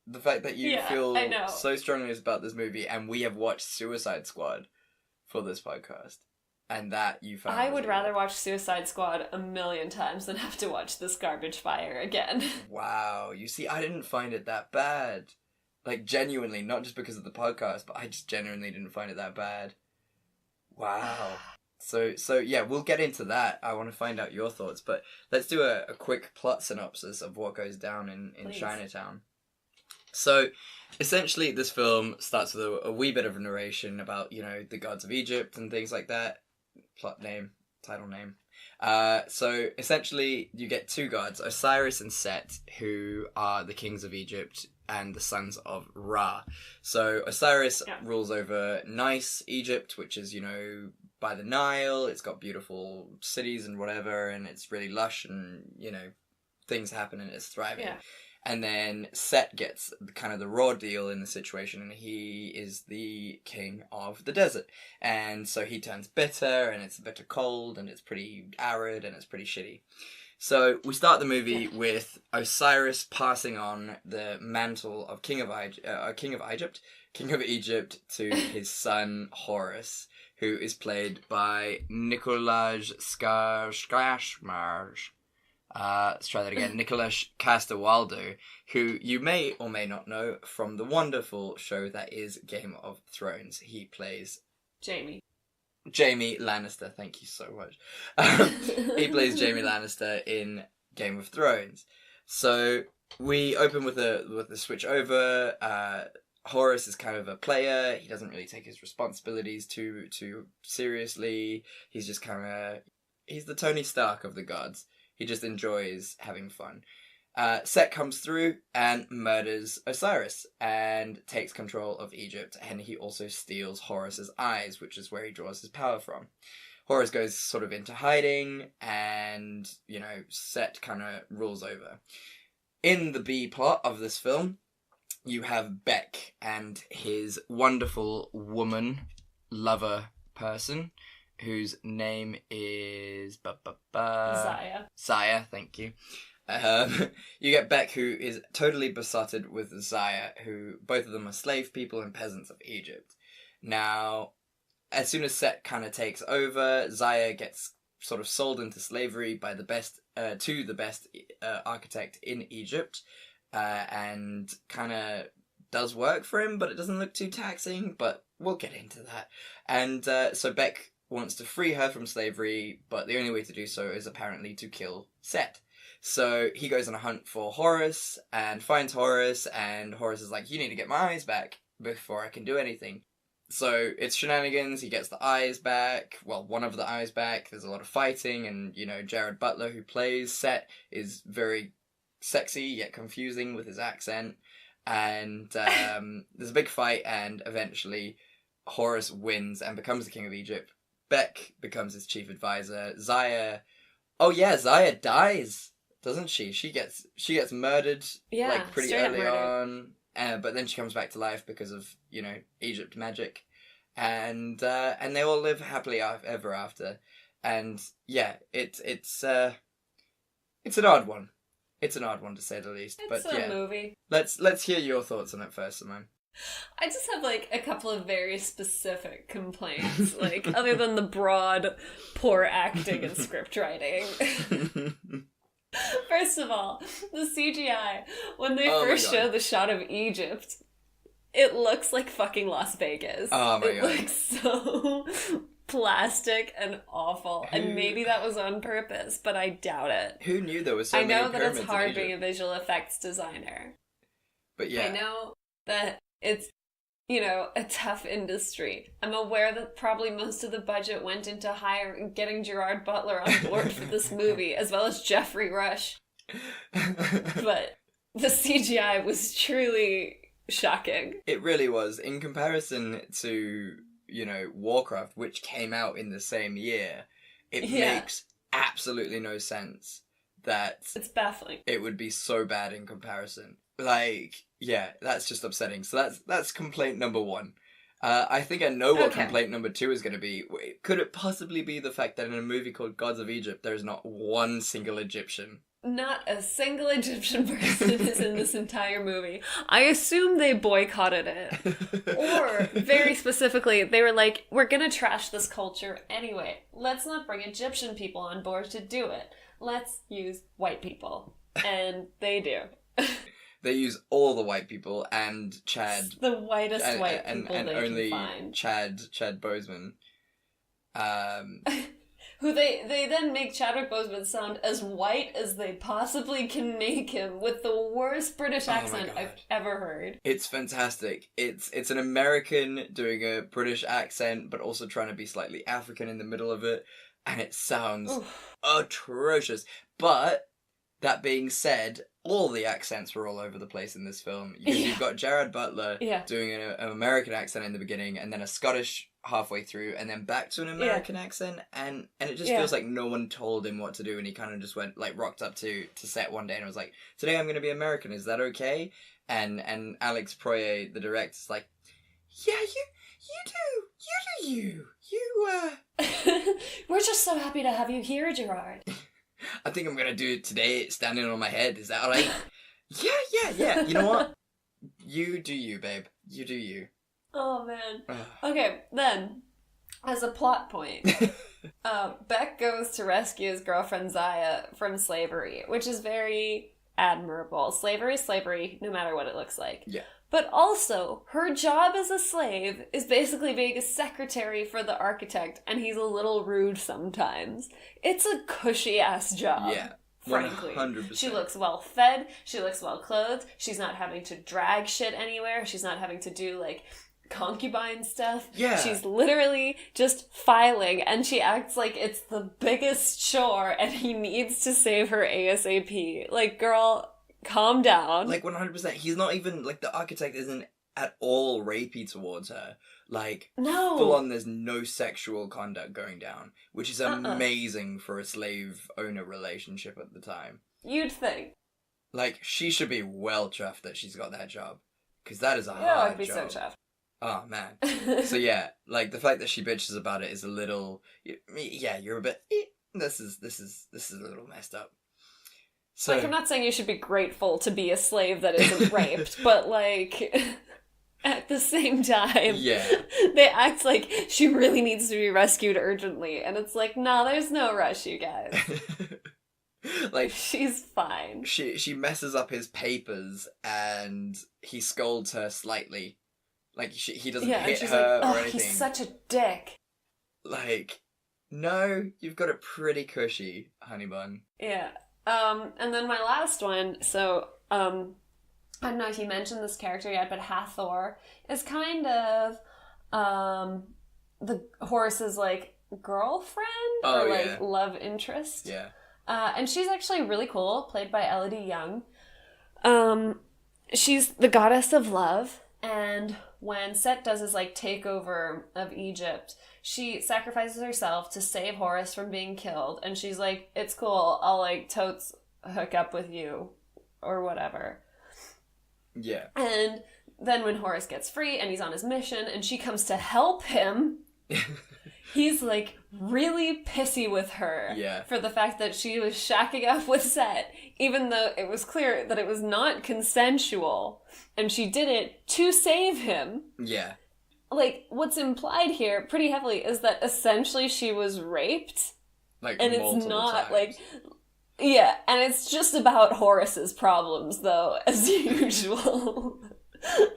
The fact that you feel so strongly about this movie, and we have watched Suicide Squad for this podcast, and that you found... I would rather watch Suicide Squad 1,000,000 times than have to watch this garbage fire again. Wow. You see, I didn't find it that bad. Like, genuinely, not just because of the podcast, but I just genuinely didn't find it that bad. Wow. So yeah, we'll get into that. I want to find out your thoughts, but let's do a quick plot synopsis of what goes down in Chinatown. So, essentially, this film starts with a wee bit of a narration about, the gods of Egypt and things like that. Plot name, title name. So, essentially, you get two gods, Osiris and Set, who are the kings of Egypt and the sons of Ra. So, Osiris rules over nice Egypt, which is, by the Nile. It's got beautiful cities and whatever, and it's really lush, and things happen and it's thriving. Yeah. And then Set gets kind of the raw deal in the situation, and he is the king of the desert. And so he turns bitter, and it's bitter cold, and it's pretty arid, and it's pretty shitty. So we start the movie with Osiris passing on the mantle of King of Egypt to his son Horus, who is played by Nicolas Skarsgård. Let's try that again. Nicolas Castorwaldo, who you may or may not know from the wonderful show that is Game of Thrones. He plays Jaime Lannister. Thank you so much. He plays Jaime Lannister in Game of Thrones. So we open with a switch over. Horus is kind of a player. He doesn't really take his responsibilities too seriously. He's just he's the Tony Stark of the gods. He just enjoys having fun. Set comes through and murders Osiris and takes control of Egypt, and he also steals Horus's eyes, which is where he draws his power from. Horus goes sort of into hiding, and, Set kind of rules over. In the B plot of this film, you have Beck and his wonderful woman, lover person, whose name is Zaya, thank you. You get Beck, who is totally besotted with Zaya, who both of them are slave people and peasants of Egypt. Now, as soon as Set kind of takes over, Zaya gets sort of sold into slavery by the best architect in Egypt, and kind of does work for him, but it doesn't look too taxing, but we'll get into that. And so Beck wants to free her from slavery, but the only way to do so is apparently to kill Set. So he goes on a hunt for Horus and finds Horus, and Horus is like, you need to get my eyes back before I can do anything. So it's shenanigans. He gets the eyes back, well, one of the eyes back. There's a lot of fighting, and, Jared Butler, who plays Set, is very sexy yet confusing with his accent. And there's a big fight, and eventually Horus wins and becomes the king of Egypt. Beck becomes his chief advisor. Zaya dies, doesn't she? She gets murdered, pretty early on. But then she comes back to life because of, Egypt magic. And they all live happily ever after. And yeah, it's an odd one. It's an odd one, to say the least. It's a movie. Let's hear your thoughts on it first, Simone. I just have, a couple of very specific complaints, other than the broad, poor acting and script writing. First of all, the CGI, when they first show the shot of Egypt, it looks like fucking Las Vegas. Oh my God. It looks so plastic and awful, and maybe that was on purpose, but I doubt it. Who knew there was so many pyramids? I know that it's hard being a visual effects designer. But yeah. I know that it's, a tough industry. I'm aware that probably most of the budget went into getting Gerard Butler on board for this movie, as well as Jeffrey Rush. But the CGI was truly shocking. It really was. In comparison to, Warcraft, which came out in the same year, it makes absolutely no sense that... It's baffling. It would be so bad in comparison. That's just upsetting. So that's complaint number one. I think I know what complaint number two is going to be. Could it possibly be the fact that in a movie called Gods of Egypt, there is not one single Egyptian? Not a single Egyptian person is in this entire movie. I assume they boycotted it. Or, very specifically, they were like, we're going to trash this culture anyway. Let's not bring Egyptian people on board to do it. Let's use white people. And they do. They use all the white people and Chad. The whitest white people and they only can find. Chad Boseman. Who they then make Chadwick Boseman sound as white as they possibly can make him, with the worst British accent I've ever heard. It's fantastic. It's an American doing a British accent, but also trying to be slightly African in the middle of it, and it sounds atrocious. But that being said, all the accents were all over the place in this film. You've got Gerard Butler doing an American accent in the beginning, and then a Scottish halfway through, and then back to an American accent, and it just feels like no one told him what to do, and he kind of just went, rocked up to set one day and was like, today I'm going to be American, is that okay? And Alex Proyer, the director's like, yeah, you do you. We're just so happy to have you here, Gerard. I think I'm gonna do it today, standing on my head. Is that alright? Yeah. You know what? You do you, babe. You do you. Oh, man. Okay, then, as a plot point, Beck goes to rescue his girlfriend Zaya from slavery, which is very admirable. Slavery is slavery, no matter what it looks like. Yeah. But also, her job as a slave is basically being a secretary for the architect, and he's a little rude sometimes. It's a cushy-ass job. Yeah. Frankly. 100%. She looks well fed, she looks well clothed, she's not having to drag shit anywhere, she's not having to do, like, concubine stuff. Yeah. She's literally just filing, and she acts like it's the biggest chore, and he needs to save her ASAP. Like, girl, calm down. Like, 100%. He's not even, like, the architect isn't at all rapey towards her. Like, no. full on, there's no sexual conduct going down, which is amazing for a slave owner relationship at the time. You'd think. Like, she should be well chuffed that she's got that job, because that is a hard Yeah, I'd be job. so chuffed. Oh, man. So, yeah, like, the fact that she bitches about it is a little... Yeah, you're a bit... This is a little messed up. So, like, I'm not saying you should be grateful to be a slave that isn't raped, but, like... At the same time, yeah, they act like she really needs to be rescued urgently, and it's like, no, there's no rush, you guys. like, she's fine. She messes up his papers, and he scolds her slightly. Like, he doesn't hit her or anything. He's such a dick. Like, no, you've got it pretty cushy, honey bun. Yeah. And then my last one, so, I don't know if you mentioned this character yet, but Hathor is kind of the Horace's, like, girlfriend or, like, love interest. Yeah. And she's actually really cool, played by Elodie Young. She's the goddess of love, and when Set does his, like, takeover of Egypt, she sacrifices herself to save Horus from being killed, and she's like, it's cool, I'll, like, totes hook up with you, or whatever. Yeah. And then when Horus gets free and he's on his mission and she comes to help him, he's like really pissy with her for the fact that she was shacking up with Set, even though it was clear that it was not consensual and she did it to save him. Yeah. Like, what's implied here pretty heavily is that essentially she was raped. Like, and it's not times. like... Yeah, and it's just about Horus's problems, though, as usual.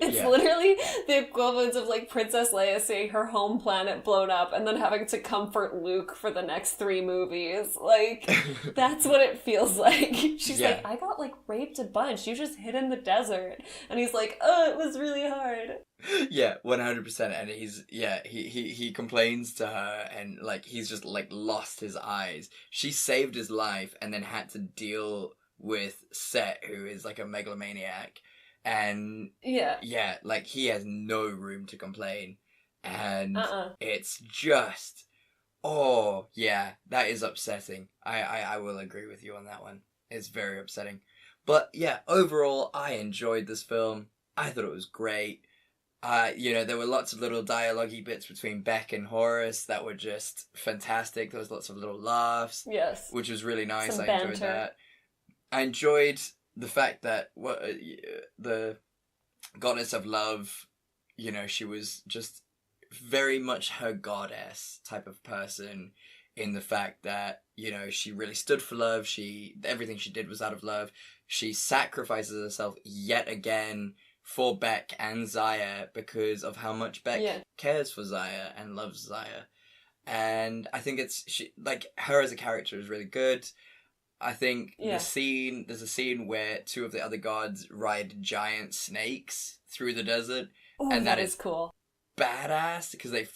It's literally the equivalent of, like, Princess Leia seeing her home planet blown up and then having to comfort Luke for the next 3 movies. Like, that's what it feels like. She's like, I got, like, raped a bunch. You just hid in the desert. And he's like, oh, it was really hard. Yeah, 100%. And he complains to her and, like, he's just, like, lost his eyes. She saved his life and then had to deal with Set, who is, like, a megalomaniac. And like, he has no room to complain. And it's just, that is upsetting. I will agree with you on that one. It's very upsetting. But yeah, overall, I enjoyed this film. I thought it was great. There were lots of little dialogue-y bits between Beck and Horace that were just fantastic. There was lots of little laughs. Yes. Which was really nice. Some I enjoyed banter. that. I enjoyed the fact that the goddess of love, she was just very much her goddess type of person, in the fact that, she really stood for love. Everything she did was out of love. She sacrifices herself yet again for Beck and Zaya because of how much Beck cares for Zaya and loves Zaya. And I think her as a character is really good. I think there's a scene where 2 of the other gods ride giant snakes through the desert. Oh, and that is cool. Badass, because they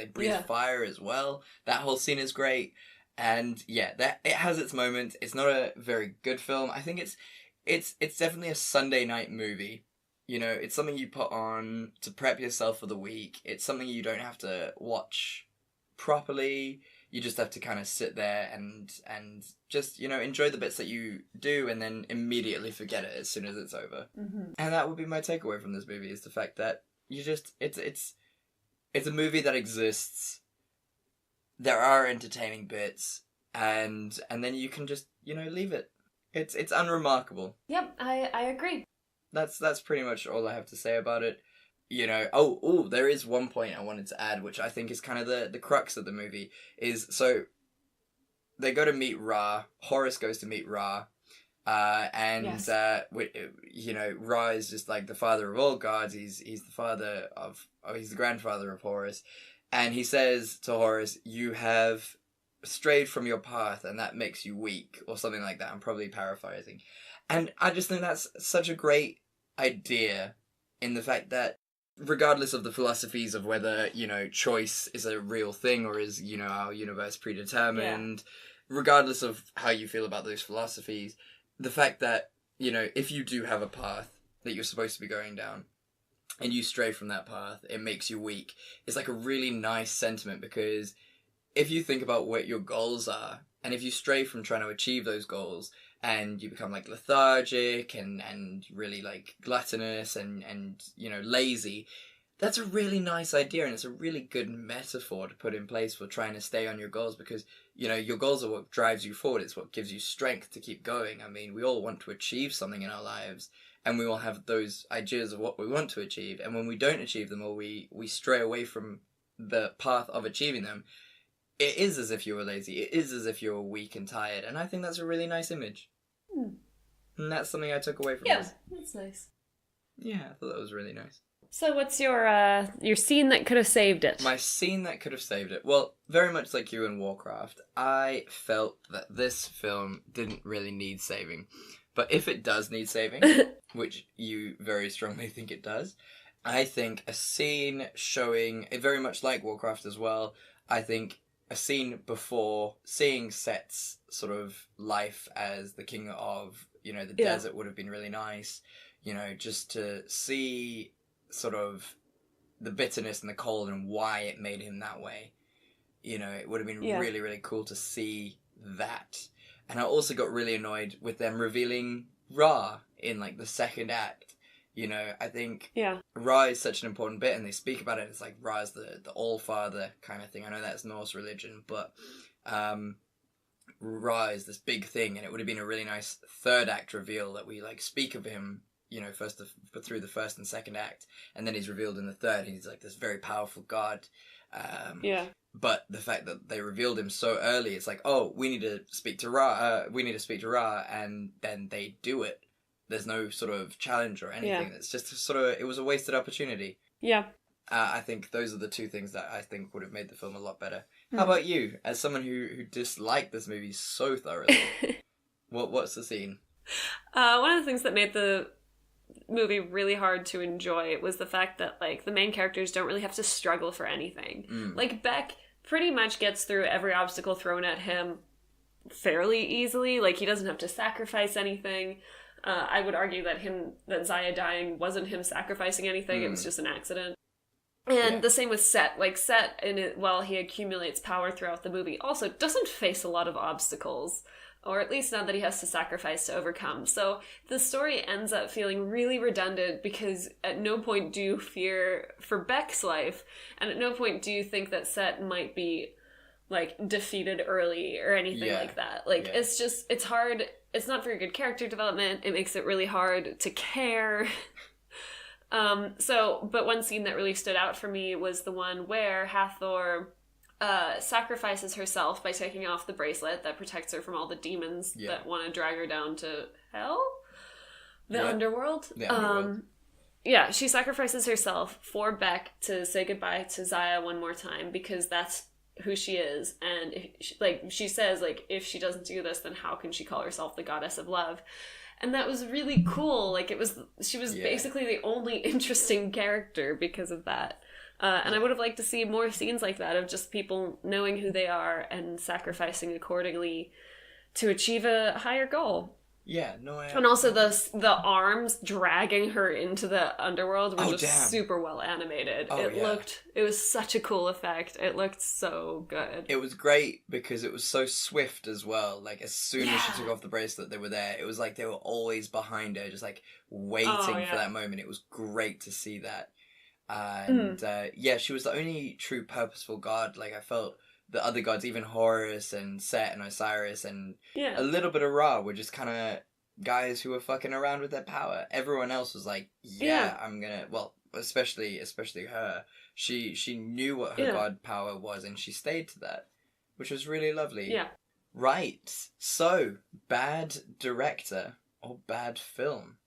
breathe fire as well. That whole scene is great. And that it has its moments. It's not a very good film. I think it's definitely a Sunday night movie. It's something you put on to prep yourself for the week. It's something you don't have to watch properly. You just have to kind of sit there and just, enjoy the bits that you do and then immediately forget it as soon as it's over. Mm-hmm. And that would be my takeaway from this movie, is the fact that it's a movie that exists. There are entertaining bits. and then you can just, leave it. It's unremarkable. Yep, I agree. That's pretty much all I have to say about it. There is one point I wanted to add, which I think is kind of the crux of the movie, is so they go to meet Ra. Horus goes to meet Ra. And Yes. Ra is just like the father of all gods. He's the grandfather of Horus, and he says to Horus, "You have strayed from your path, and that makes you weak," or something like that. I'm probably paraphrasing, and I just think that's such a great idea, in the fact that regardless of the philosophies of whether choice is a real thing or is our universe predetermined, regardless of how you feel about those philosophies. The fact that, if you do have a path that you're supposed to be going down and you stray from that path, it makes you weak. It's like a really nice sentiment, because if you think about what your goals are, and if you stray from trying to achieve those goals and you become like lethargic and really like gluttonous and lazy, that's a really nice idea, and it's a really good metaphor to put in place for trying to stay on your goals, because your goals are what drives you forward. It's what gives you strength to keep going. I mean, we all want to achieve something in our lives, and we all have those ideas of what we want to achieve, and when we don't achieve them, or we stray away from the path of achieving them, it is as if you were lazy. It is as if you were weak and tired, and I think that's a really nice image. And that's something I took away from this. Yeah, that's nice. Yeah, I thought that was really nice. So what's your scene that could have saved it? My scene that could have saved it. Well, very much like you in Warcraft, I felt that this film didn't really need saving. But if it does need saving, which you very strongly think it does, I think a scene showing, very much like Warcraft as well, I think a scene before seeing Set's sort of life as the king of, the desert would have been really nice. Just to see sort of the bitterness and the cold and why it made him that way. It would have been really, really cool to see that. And I also got really annoyed with them revealing Ra in like the second act. I think Ra is such an important bit, and they speak about it. It's like Ra is the all-father kind of thing. I know that's Norse religion, but Ra is this big thing, and it would have been a really nice third act reveal that we like speak of him through the first and second act, and then he's revealed in the third, and he's like this very powerful god. But the fact that they revealed him so early, it's like, oh, we need to speak to Ra. And then they do it. There's no sort of challenge or anything. It's just it was a wasted opportunity. Yeah. I think those are the two things that I think would have made the film a lot better. How about you, as someone who disliked this movie so thoroughly? What's the scene? One of the things that made the movie really hard to enjoy was the fact that like the main characters don't really have to struggle for anything. Like Beck pretty much gets through every obstacle thrown at him fairly easily. Like he doesn't have to sacrifice anything. I would argue that Zaya dying wasn't him sacrificing anything. It was just an accident. And the same with Set. Like Set, while he accumulates power throughout the movie, also doesn't face a lot of obstacles. Or at least none that he has to sacrifice to overcome. So the story ends up feeling really redundant, because at no point do you fear for Beck's life, and at no point do you think that Set might be like defeated early or anything like that. Like it's hard. It's not very good character development. It makes it really hard to care. But one scene that really stood out for me was the one where Hathor sacrifices herself by taking off the bracelet that protects her from all the demons that want to drag her down to hell? The underworld? The underworld. She sacrifices herself for Beck to say goodbye to Zaya one more time, because that's who she is. And she says, like, if she doesn't do this, then how can she call herself the goddess of love? And that was really cool. Like, she was basically the only interesting character because of that. And I would have liked to see more scenes like that, of just people knowing who they are and sacrificing accordingly to achieve a higher goal. Yeah, no, and also the arms dragging her into the underworld were super well animated. It was such a cool effect. It looked so good. It was great because it was so swift as well. Like, as soon as she took off the bracelet, they were there. It was like they were always behind her, just like waiting for that moment. It was great to see that. And she was the only true purposeful god. Like, I felt the other gods, even Horus and Set and Osiris and Yeah. a little bit of Ra, were just kind of guys who were fucking around with their power. Everyone else was like, Yeah. I'm gonna, well, especially her. She knew what her Yeah. god power was, and she stayed to that, which was really lovely. Yeah. Right. So, bad director or bad film?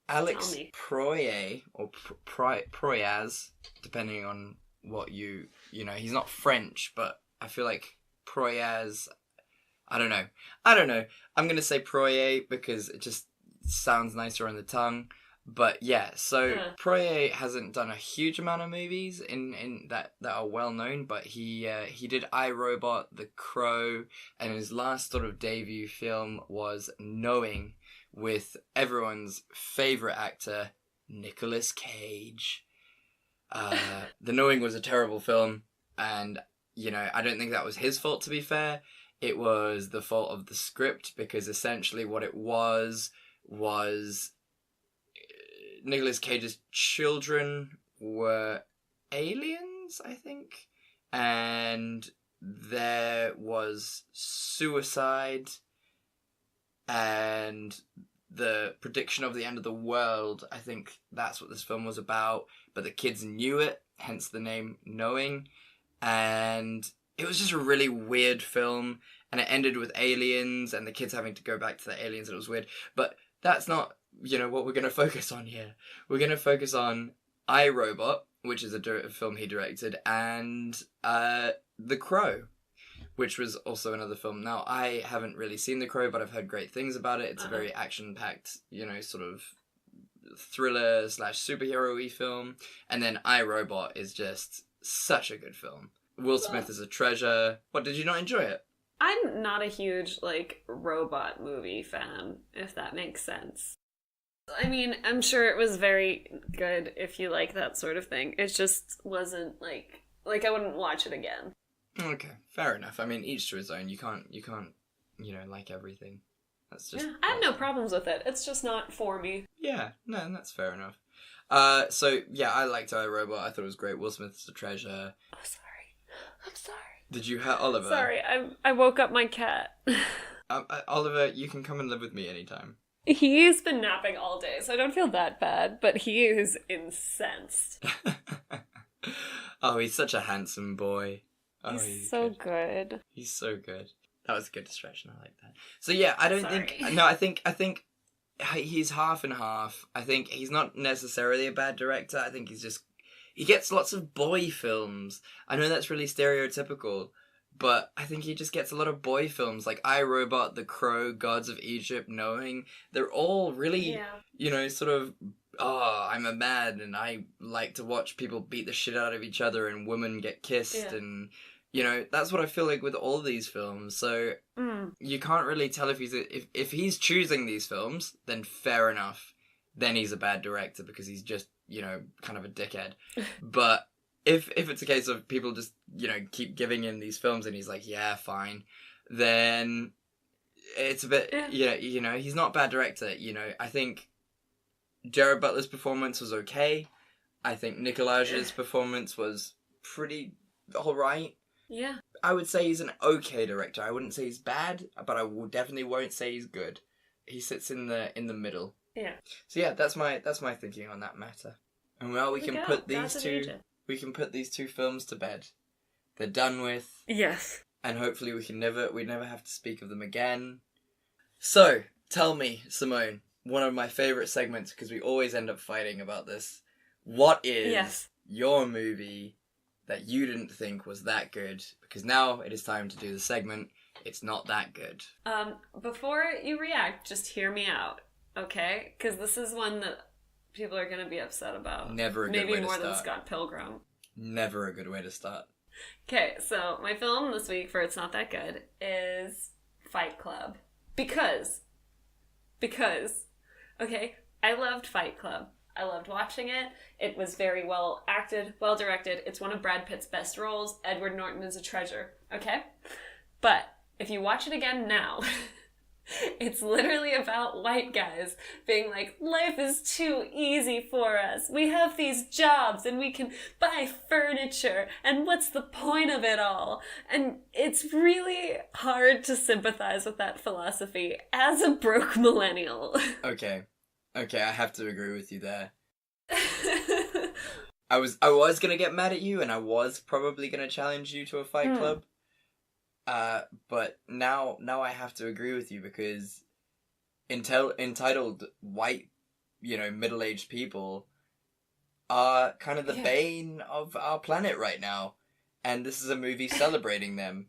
Alex Tell me. Proyas, or Proyas, depending on what you know, he's not French, but I feel like Proyas, I don't know. I'm going to say Proyas because it just sounds nicer on the tongue. But yeah, so Proyas hasn't done a huge amount of movies in that are well known, but he did I, Robot, The Crow, and his last sort of debut film was Knowing, with everyone's favorite actor, Nicolas Cage. The Knowing was a terrible film, and you know, I don't think that was his fault, to be fair. It was the fault of the script, because essentially what it was Nicolas Cage's children were aliens, I think, and there was suicide and the prediction of the end of the world. I think that's what this film was about, but the kids knew it, hence the name Knowing, and it was just a really weird film, and it ended with aliens and the kids having to go back to the aliens, and it was weird. But that's not, you know, what we're going to focus on here. We're going to focus on I, Robot, which is a film he directed, and The Crow, which was also another film. Now, I haven't really seen The Crow, but I've heard great things about it. It's a very action-packed, you know, sort of thriller / superhero-y film. And then I, Robot is just such a good film. Will Smith is a treasure. What, did you not enjoy it? I'm not a huge, like, robot movie fan, if that makes sense. I mean, I'm sure it was very good if you like that sort of thing. It just wasn't, like I wouldn't watch it again. Okay, fair enough. I mean, each to his own. You can't, you know, like everything. That's just... Yeah, I have no problems with it. It's just not for me. Yeah, no, that's fair enough. So, yeah, I liked I, Robot. I thought it was great. Will Smith's a treasure. Oh, sorry. I'm sorry. Did you hurt Oliver? Sorry, I woke up my cat. Oliver, you can come and live with me anytime. He's been napping all day, so I don't feel that bad, but he is incensed. Oh, he's such a handsome boy. Oh, he's so good. He's so good. That was a good distraction. I like that. So yeah, I think he's half and half. I think he's not necessarily a bad director. I think he gets lots of boy films. I know that's really stereotypical, but I think he just gets a lot of boy films, like I, Robot, The Crow, Gods of Egypt, Knowing. They're all really, you know, sort of, I'm a man and I like to watch people beat the shit out of each other and women get kissed, and, you know, that's what I feel like with all these films. So you can't really tell if he's choosing these films, then fair enough. Then he's a bad director because he's just, you know, kind of a dickhead. But if it's a case of people just, you know, keep giving him these films and he's like, yeah, fine, then it's a bit, you know, he's not a bad director. You know, I think Jared Butler's performance was okay. I think Nicolage's performance was pretty alright. Yeah. I would say he's an okay director. I wouldn't say he's bad, but I definitely won't say he's good. He sits in the middle. Yeah. So yeah, that's my thinking on that matter. And well, we can put these two films to bed. They're done with. Yes. And hopefully we never have to speak of them again. So, tell me, Simone, one of my favourite segments, because we always end up fighting about this. What is your movie that you didn't think was that good? Because now it is time to do the segment, It's Not That Good. Before you react, just hear me out, okay? Because this is one that people are going to be upset about. Never a good way to start. Maybe more than Scott Pilgrim. Never a good way to start. Okay, so my film this week for It's Not That Good is Fight Club. Because, okay, I loved Fight Club. I loved watching it. It was very well acted, well directed. It's one of Brad Pitt's best roles. Edward Norton is a treasure, okay? But if you watch it again now, It's literally about white guys being like, life is too easy for us. We have these jobs and we can buy furniture, and what's the point of it all? And it's really hard to sympathize with that philosophy as a broke millennial. Okay, I have to agree with you there. I was gonna get mad at you, and I was probably gonna challenge you to a fight club. But now I have to agree with you, because entitled white, middle-aged people are kind of the bane of our planet right now, and this is a movie celebrating them,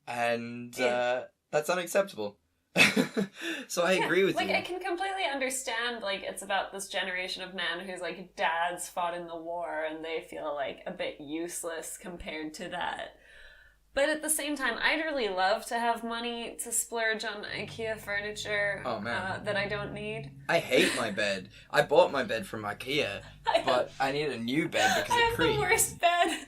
and that's unacceptable. So I agree with you. Like, I can completely understand, like, it's about this generation of men whose, like, dads fought in the war and they feel, like, a bit useless compared to that. But at the same time, I'd really love to have money to splurge on IKEA furniture that I don't need. I hate my bed. I bought my bed from IKEA, but I need a new bed because it creaks. I have the worst bed.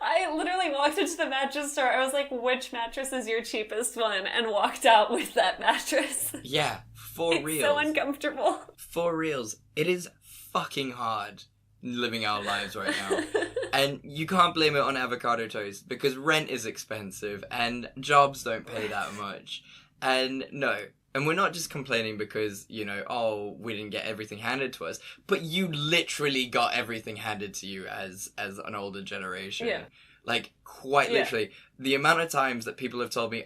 I literally walked into the mattress store. I was like, which mattress is your cheapest one? And walked out with that mattress. Yeah, for reals. It's so uncomfortable. For reals. It is fucking hard living our lives right now. And you can't blame it on avocado toast, because rent is expensive and jobs don't pay that much. And no. And we're not just complaining because, we didn't get everything handed to us, but you literally got everything handed to you as an older generation. Yeah. Like, quite literally. The amount of times that people have told me,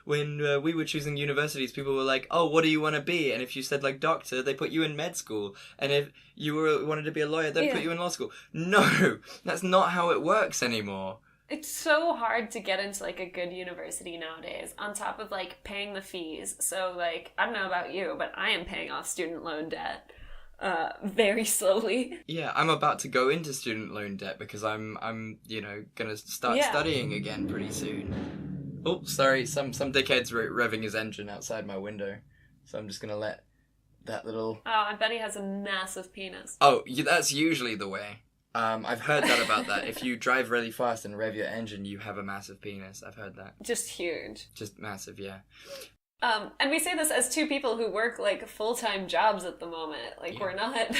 when we were choosing universities, people were like, what do you want to be? And if you said, like, doctor, they put you in med school. And if you wanted to be a lawyer, they'd put you in law school. No, that's not how it works anymore. It's so hard to get into, like, a good university nowadays, on top of, like, paying the fees. So, like, I don't know about you, but I am paying off student loan debt very slowly. Yeah, I'm about to go into student loan debt because I'm gonna start studying again pretty soon. Oh, sorry, some dickhead's revving his engine outside my window. So I'm just gonna let that little... Oh, I bet he has a massive penis. Oh, that's usually the way. I've heard that about that. If you drive really fast and rev your engine, you have a massive penis. I've heard that. Just huge. Just massive, yeah. And we say this as two people who work, like, full-time jobs at the moment. Like, we're not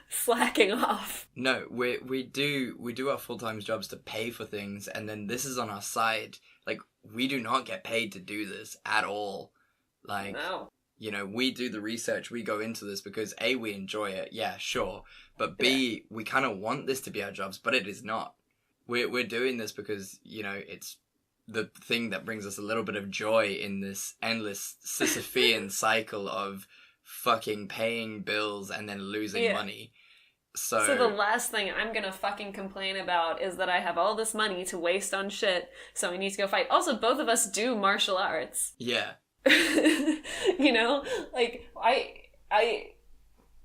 slacking off. No, we do our full-time jobs to pay for things, and then this is on our side. Like, we do not get paid to do this at all. Like, no. We do the research, we go into this because A, we enjoy it, yeah, sure. But B, we kind of want this to be our jobs, but it is not. We're doing this because, it's the thing that brings us a little bit of joy in this endless Sisyphean cycle of fucking paying bills and then losing money. So the last thing I'm gonna fucking complain about is that I have all this money to waste on shit, so I need to go fight. Also, both of us do martial arts. Yeah. Like, I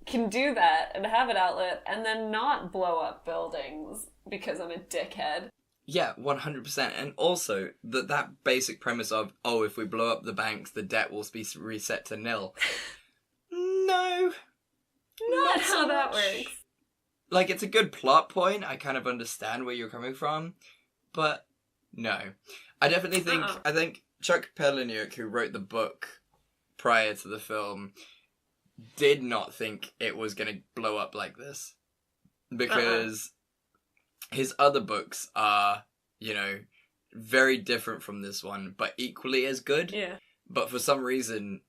can do that and have an outlet and then not blow up buildings because I'm a dickhead. Yeah, 100%. And also, that basic premise of, if we blow up the banks, the debt will be reset to nil. No. Not how that works. Like, it's a good plot point. I kind of understand where you're coming from. But, no. I definitely think, I think Chuck Palahniuk, who wrote the book prior to the film, did not think it was going to blow up like this. Because his other books are, very different from this one, but equally as good. Yeah. But for some reason,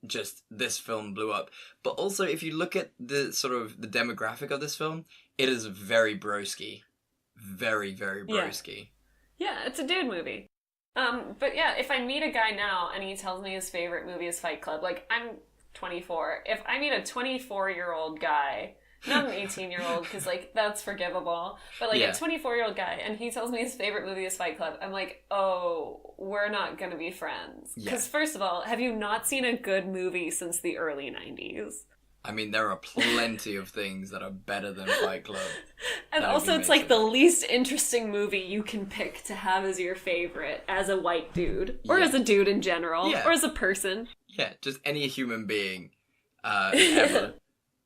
just this film blew up. But also, if you look at the sort of the demographic of this film, it is very broski. Very, very broski. Yeah, it's a dude movie. But yeah, if I meet a guy now and he tells me his favorite movie is Fight Club, like, I'm 24. If I meet a 24-year-old guy, not an 18-year-old, because, like, that's forgivable, but, like, a 24-year-old guy, and he tells me his favorite movie is Fight Club, I'm like, we're not gonna be friends. Because, first of all, have you not seen a good movie since the early 90s? I mean, there are plenty of things that are better than Fight Club. And also, it's like the least interesting movie you can pick to have as your favorite as a white dude. Or as a dude in general. Or as a person. Yeah, just any human being ever.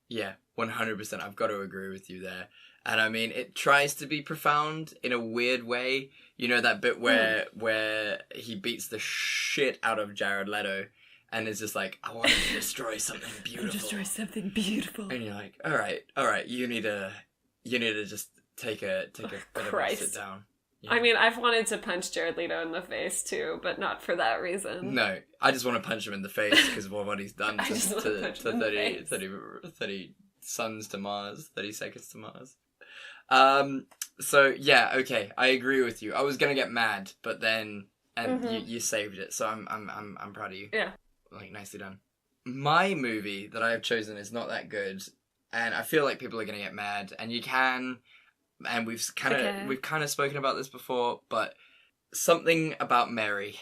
Yeah, 100%. I've got to agree with you there. And I mean, it tries to be profound in a weird way. You know that bit where he beats the shit out of Jared Leto and is just like, I want to destroy something beautiful. Destroy something beautiful. And you're like, all right, you need to just take a bit of a sit down. Yeah. I mean, I've wanted to punch Jared Leto in the face too, but not for that reason. No, I just want to punch him in the face because of what he's done to 30 suns to Mars, 30 seconds to Mars. So yeah, okay, I agree with you. I was gonna get mad, but then you saved it, so I'm proud of you. Yeah, like nicely done. My movie that I have chosen is not that good, and I feel like people are gonna get mad, and you can. And we've kind of spoken about this before, but Something About Mary.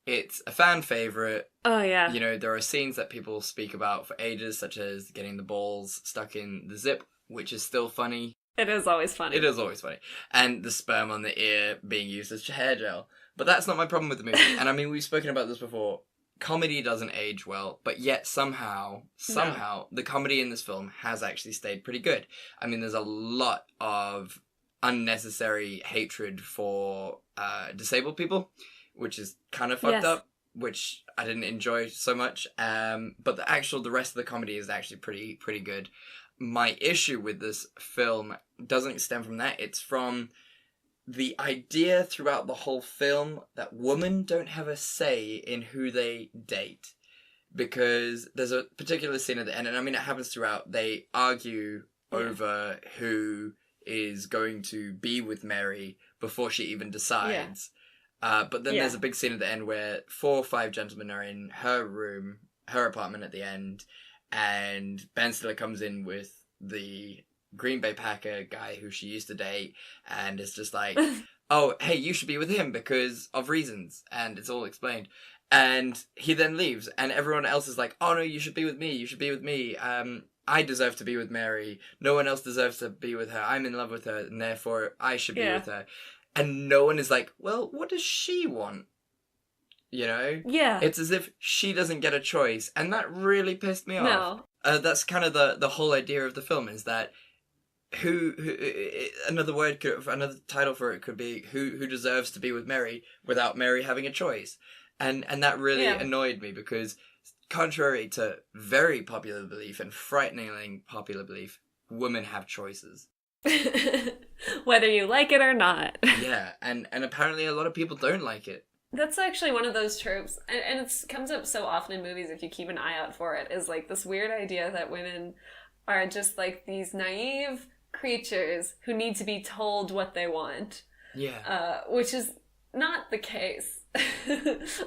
It's a fan favorite. Oh yeah. You know, there are scenes that people speak about for ages, such as getting the balls stuck in the zip, which is still funny. It is always funny. It is always funny. And the sperm on the ear being used as hair gel. But that's not my problem with the movie. And I mean, we've spoken about this before. Comedy doesn't age well, but yet somehow, the comedy in this film has actually stayed pretty good. I mean, there's a lot of unnecessary hatred for disabled people, which is kind of fucked up, which I didn't enjoy so much. But the rest of the comedy is actually pretty good. My issue with this film doesn't stem from that. It's from the idea throughout the whole film that women don't have a say in who they date. Because there's a particular scene at the end, and I mean it happens throughout, they argue over who is going to be with Mary before she even decides. But then there's a big scene at the end where 4 or 5 gentlemen are in her room, her apartment at the end, and Ben Stiller comes in with the Green Bay Packer guy who she used to date, and it's just like, oh, hey, you should be with him because of reasons, and it's all explained. And he then leaves, and everyone else is like, oh no, you should be with me, I deserve to be with Mary, no one else deserves to be with her, I'm in love with her, and therefore I should be with her. And no one is like, well, what does she want? You know? Yeah. It's as if she doesn't get a choice, and that really pissed me off. No. That's kind of the whole idea of the film, is that who another title for it could be who deserves to be with Mary without Mary having a choice. And that really annoyed me, because contrary to very popular belief and frighteningly popular belief, women have choices. Whether you like it or not. Yeah, and apparently a lot of people don't like it. That's actually one of those tropes, and it comes up so often in movies if you keep an eye out for it, is like this weird idea that women are just like these naive creatures who need to be told what they want. Yeah. Which is not the case.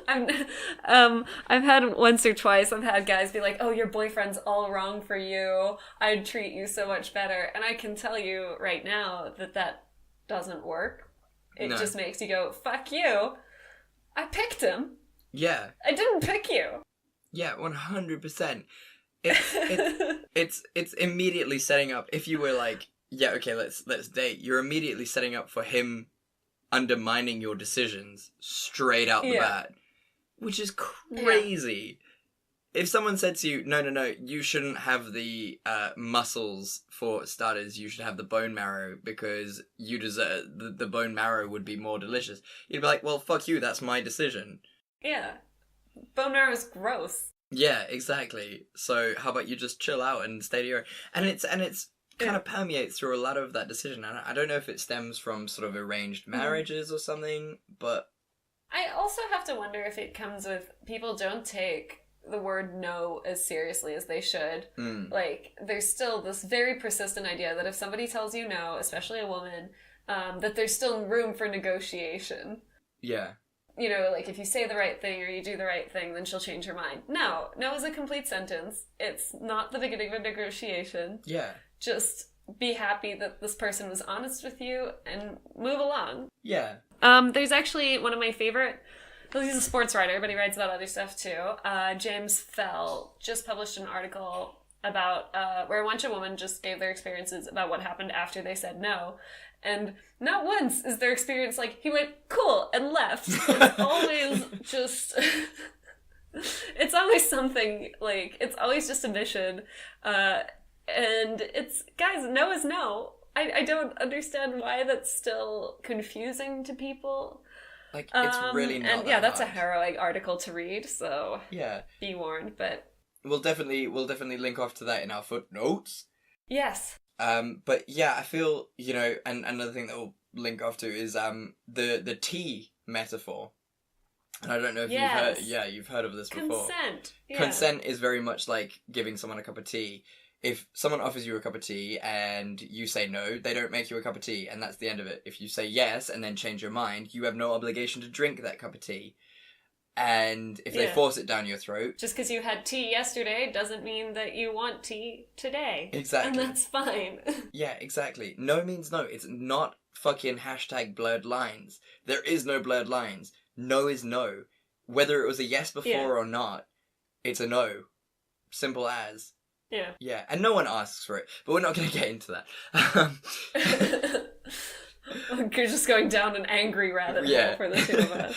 I've had once or twice, I've had guys be like, oh, your boyfriend's all wrong for you, I'd treat you so much better. And I can tell you right now that doesn't work. It just makes you go, fuck you. I picked him. Yeah. I didn't pick you. Yeah, 100%. It's immediately setting up. If you were like, yeah, okay, let's date, you're immediately setting up for him undermining your decisions straight out the bat, which is crazy. If someone said to you, no, you shouldn't have the muscles for starters, you should have the bone marrow because you deserve the bone marrow would be more delicious, you'd be like, well, fuck you, that's my decision. Yeah, bone marrow is gross. Yeah, exactly. So how about you just chill out and stay to your... And it's kind of permeates through a lot of that decision. And I don't know if it stems from sort of arranged marriages or something, but... I also have to wonder if it comes with people don't take the word no as seriously as they should. Like, there's still this very persistent idea that if somebody tells you no, especially a woman, that there's still room for negotiation. Yeah. You know, like, if you say the right thing or you do the right thing, then she'll change her mind. No is a complete sentence. It's not the beginning of a negotiation. Yeah. Just be happy that this person was honest with you and move along. Yeah. There's actually one of my favorite... Well, he's a sports writer, but he writes about other stuff too. James Fell just published an article about where a bunch of women just gave their experiences about what happened after they said no. And not once is their experience like, he went, cool, and left. It's always just... it's always something, like, it's always just a mission. And it's, guys, no is no. I don't understand why that's still confusing to people. Like, it's really not and yeah, that that's a hard. harrowing article to read, so Yeah. be warned, but We'll definitely link off to that in our footnotes. yes. But yeah, I feel, and another thing that we'll link off to is the tea metaphor. And I don't know if you've heard of this before. Consent. Yeah. Consent is very much like giving someone a cup of tea. If someone offers you a cup of tea and you say no, they don't make you a cup of tea, and that's the end of it. If you say yes and then change your mind, you have no obligation to drink that cup of tea. And if they force it down your throat... Just because you had tea yesterday doesn't mean that you want tea today. Exactly. And that's fine. Yeah, exactly. No means no. It's not fucking hashtag blurred lines. There is no blurred lines. No is no. Whether it was a yes before or not, it's a no. Simple as. Yeah. Yeah, and no one asks for it, but we're not going to get into that. You're just going down an angry rabbit hole for the two of us.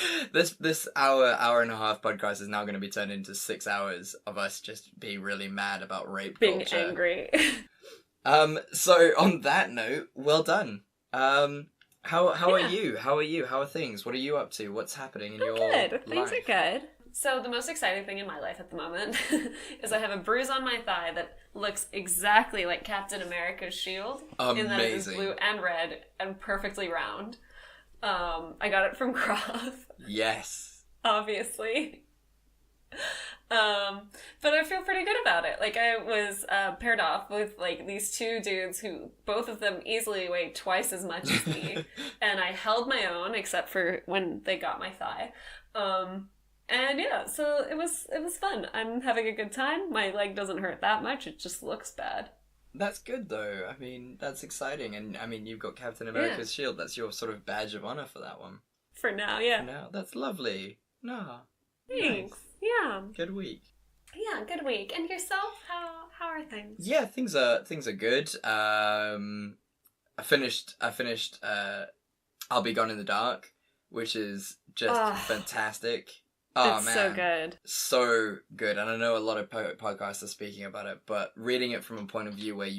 This hour and a half podcast is now going to be turned into 6 hours of us just being really mad about rape being culture. Angry. So on that note, well done. How are you? How are you? How are things? What are you up to? What's happening in your life? Good. Things are good. So the most exciting thing in my life at the moment is I have a bruise on my thigh that looks exactly like Captain America's shield. Amazing. In that it is blue and red and perfectly round. I got it from Croft. Yes. Obviously. But I feel pretty good about it. Like, I was paired off with like these two dudes who both of them easily weigh twice as much as me, and I held my own except for when they got my thigh. And yeah, so it was fun. I'm having a good time. My leg doesn't hurt that much. It just looks bad. That's good though. I mean, that's exciting, and I mean, you've got Captain America's shield. That's your sort of badge of honor for that one. For now, yeah. For now, that's lovely. No. Thanks. Nice. Yeah. Good week. Yeah, good week. And yourself? How are things? Yeah, things are good. I finished I'll Be Gone in the Dark, which is just fantastic. Oh, it's man. so good. So good. And I know a lot of podcasts are speaking about it, but reading it from a point of view where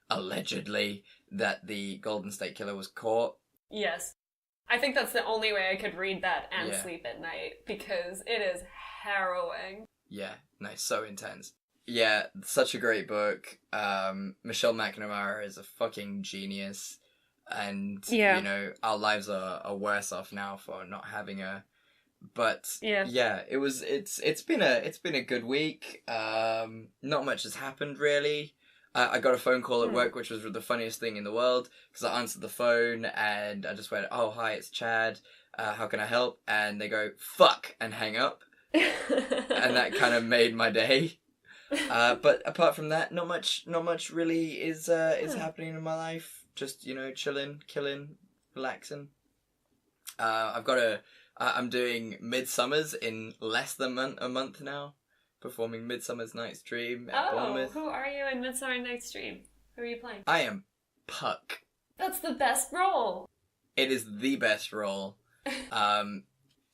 allegedly, that the Golden State Killer was caught. Yes. I think that's the only way I could read that and sleep at night, because it is harrowing. Yeah, nice. So intense. Yeah, such a great book. Michelle McNamara is a fucking genius. And, our lives are worse off now for not having her. But it's been a good week. Not much has happened really. I got a phone call at work, which was the funniest thing in the world, because I answered the phone and I just went, "Oh, hi, it's Chad. How can I help?" And they go, "Fuck," and hang up. And that kind of made my day. But apart from that, not much really is happening in my life. Just chilling, killing, relaxing. I'm doing Midsummer's in less than a month now, performing Midsummer's Night's Dream at Bournemouth. Who are you in Midsummer Night's Dream? Who are you playing? I am Puck. That's the best role. It is the best role.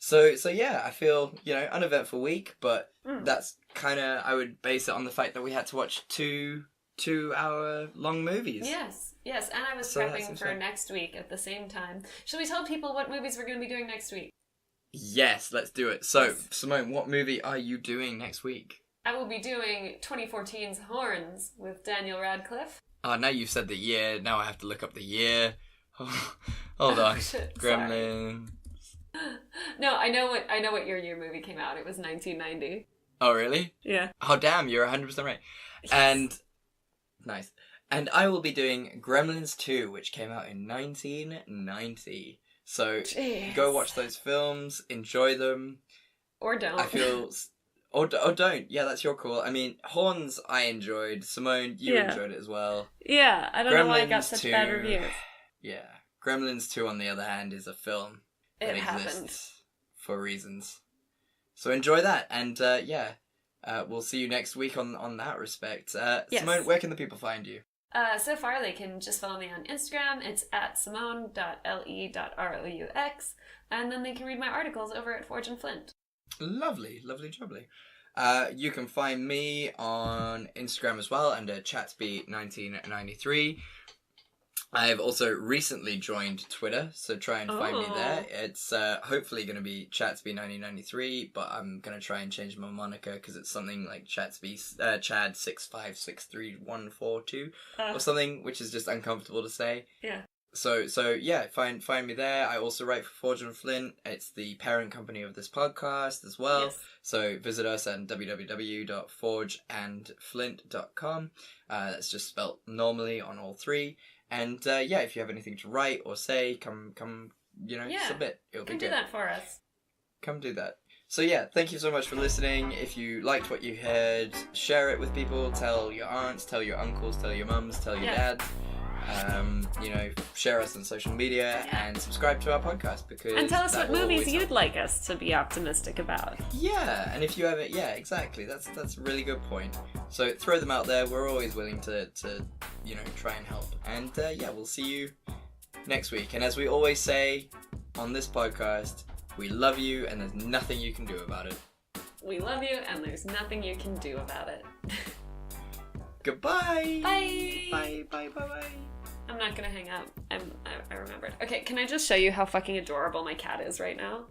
So yeah, I feel, uneventful week, but that's kind of, I would base it on the fact that we had to watch two 2-hour-long movies. Yes, and I was prepping for next week at the same time. Shall we tell people what movies we're going to be doing next week? Yes, let's do it. So, Simone, what movie are you doing next week? I will be doing 2014's Horns with Daniel Radcliffe. Oh, now you've said the year. Now I have to look up the year. Hold on. Shit, Gremlins. No, I know what year your movie came out. It was 1990. Oh, really? Yeah. Oh, damn, you're 100% right. Yes. And, nice. And I will be doing Gremlins 2, which came out in 1990. So, go watch those films, enjoy them. Or don't. I feel... Or don't. Yeah, that's your call. I mean, Horns I enjoyed. Simone, you enjoyed it as well. Yeah, I don't know why I got such bad reviews. Yeah. Gremlins 2, on the other hand, is a film that exists for reasons. So enjoy that. And, we'll see you next week on that respect. Yes. Simone, where can the people find you? So far, they can just follow me on Instagram. It's at simone.le.roux. And then they can read my articles over at Forge and Flint. Lovely, lovely, jubbly. You can find me on Instagram as well under chatsby1993. I've also recently joined Twitter, so try and find me there. It's hopefully going to be chatsby1993, but I'm going to try and change my moniker because it's something like chatsby chad6563142 or something, which is just uncomfortable to say. Yeah. So yeah, find me there. I also write for Forge and Flint. It's the parent company of this podcast as well. Yes. So visit us at www.forgeandflint.com. That's just spelt normally on all three. And yeah, if you have anything to write or say, come, submit. It'll be good. Come do that for us. Come do that. So yeah, thank you so much for listening. If you liked what you heard, share it with people. Tell your aunts, tell your uncles, tell your mums, tell your dads. Share us on social media and subscribe to our podcast and tell us what movies you'd like us to be optimistic about. Yeah, and if you have it, exactly. That's a really good point. So throw them out there. We're always willing to try and help. And we'll see you next week. And as we always say on this podcast, we love you and there's nothing you can do about it. We love you and there's nothing you can do about it. Goodbye. Bye. Bye. Bye. Bye. Bye. I'm not gonna hang up. I remembered. Okay, can I just show you how fucking adorable my cat is right now?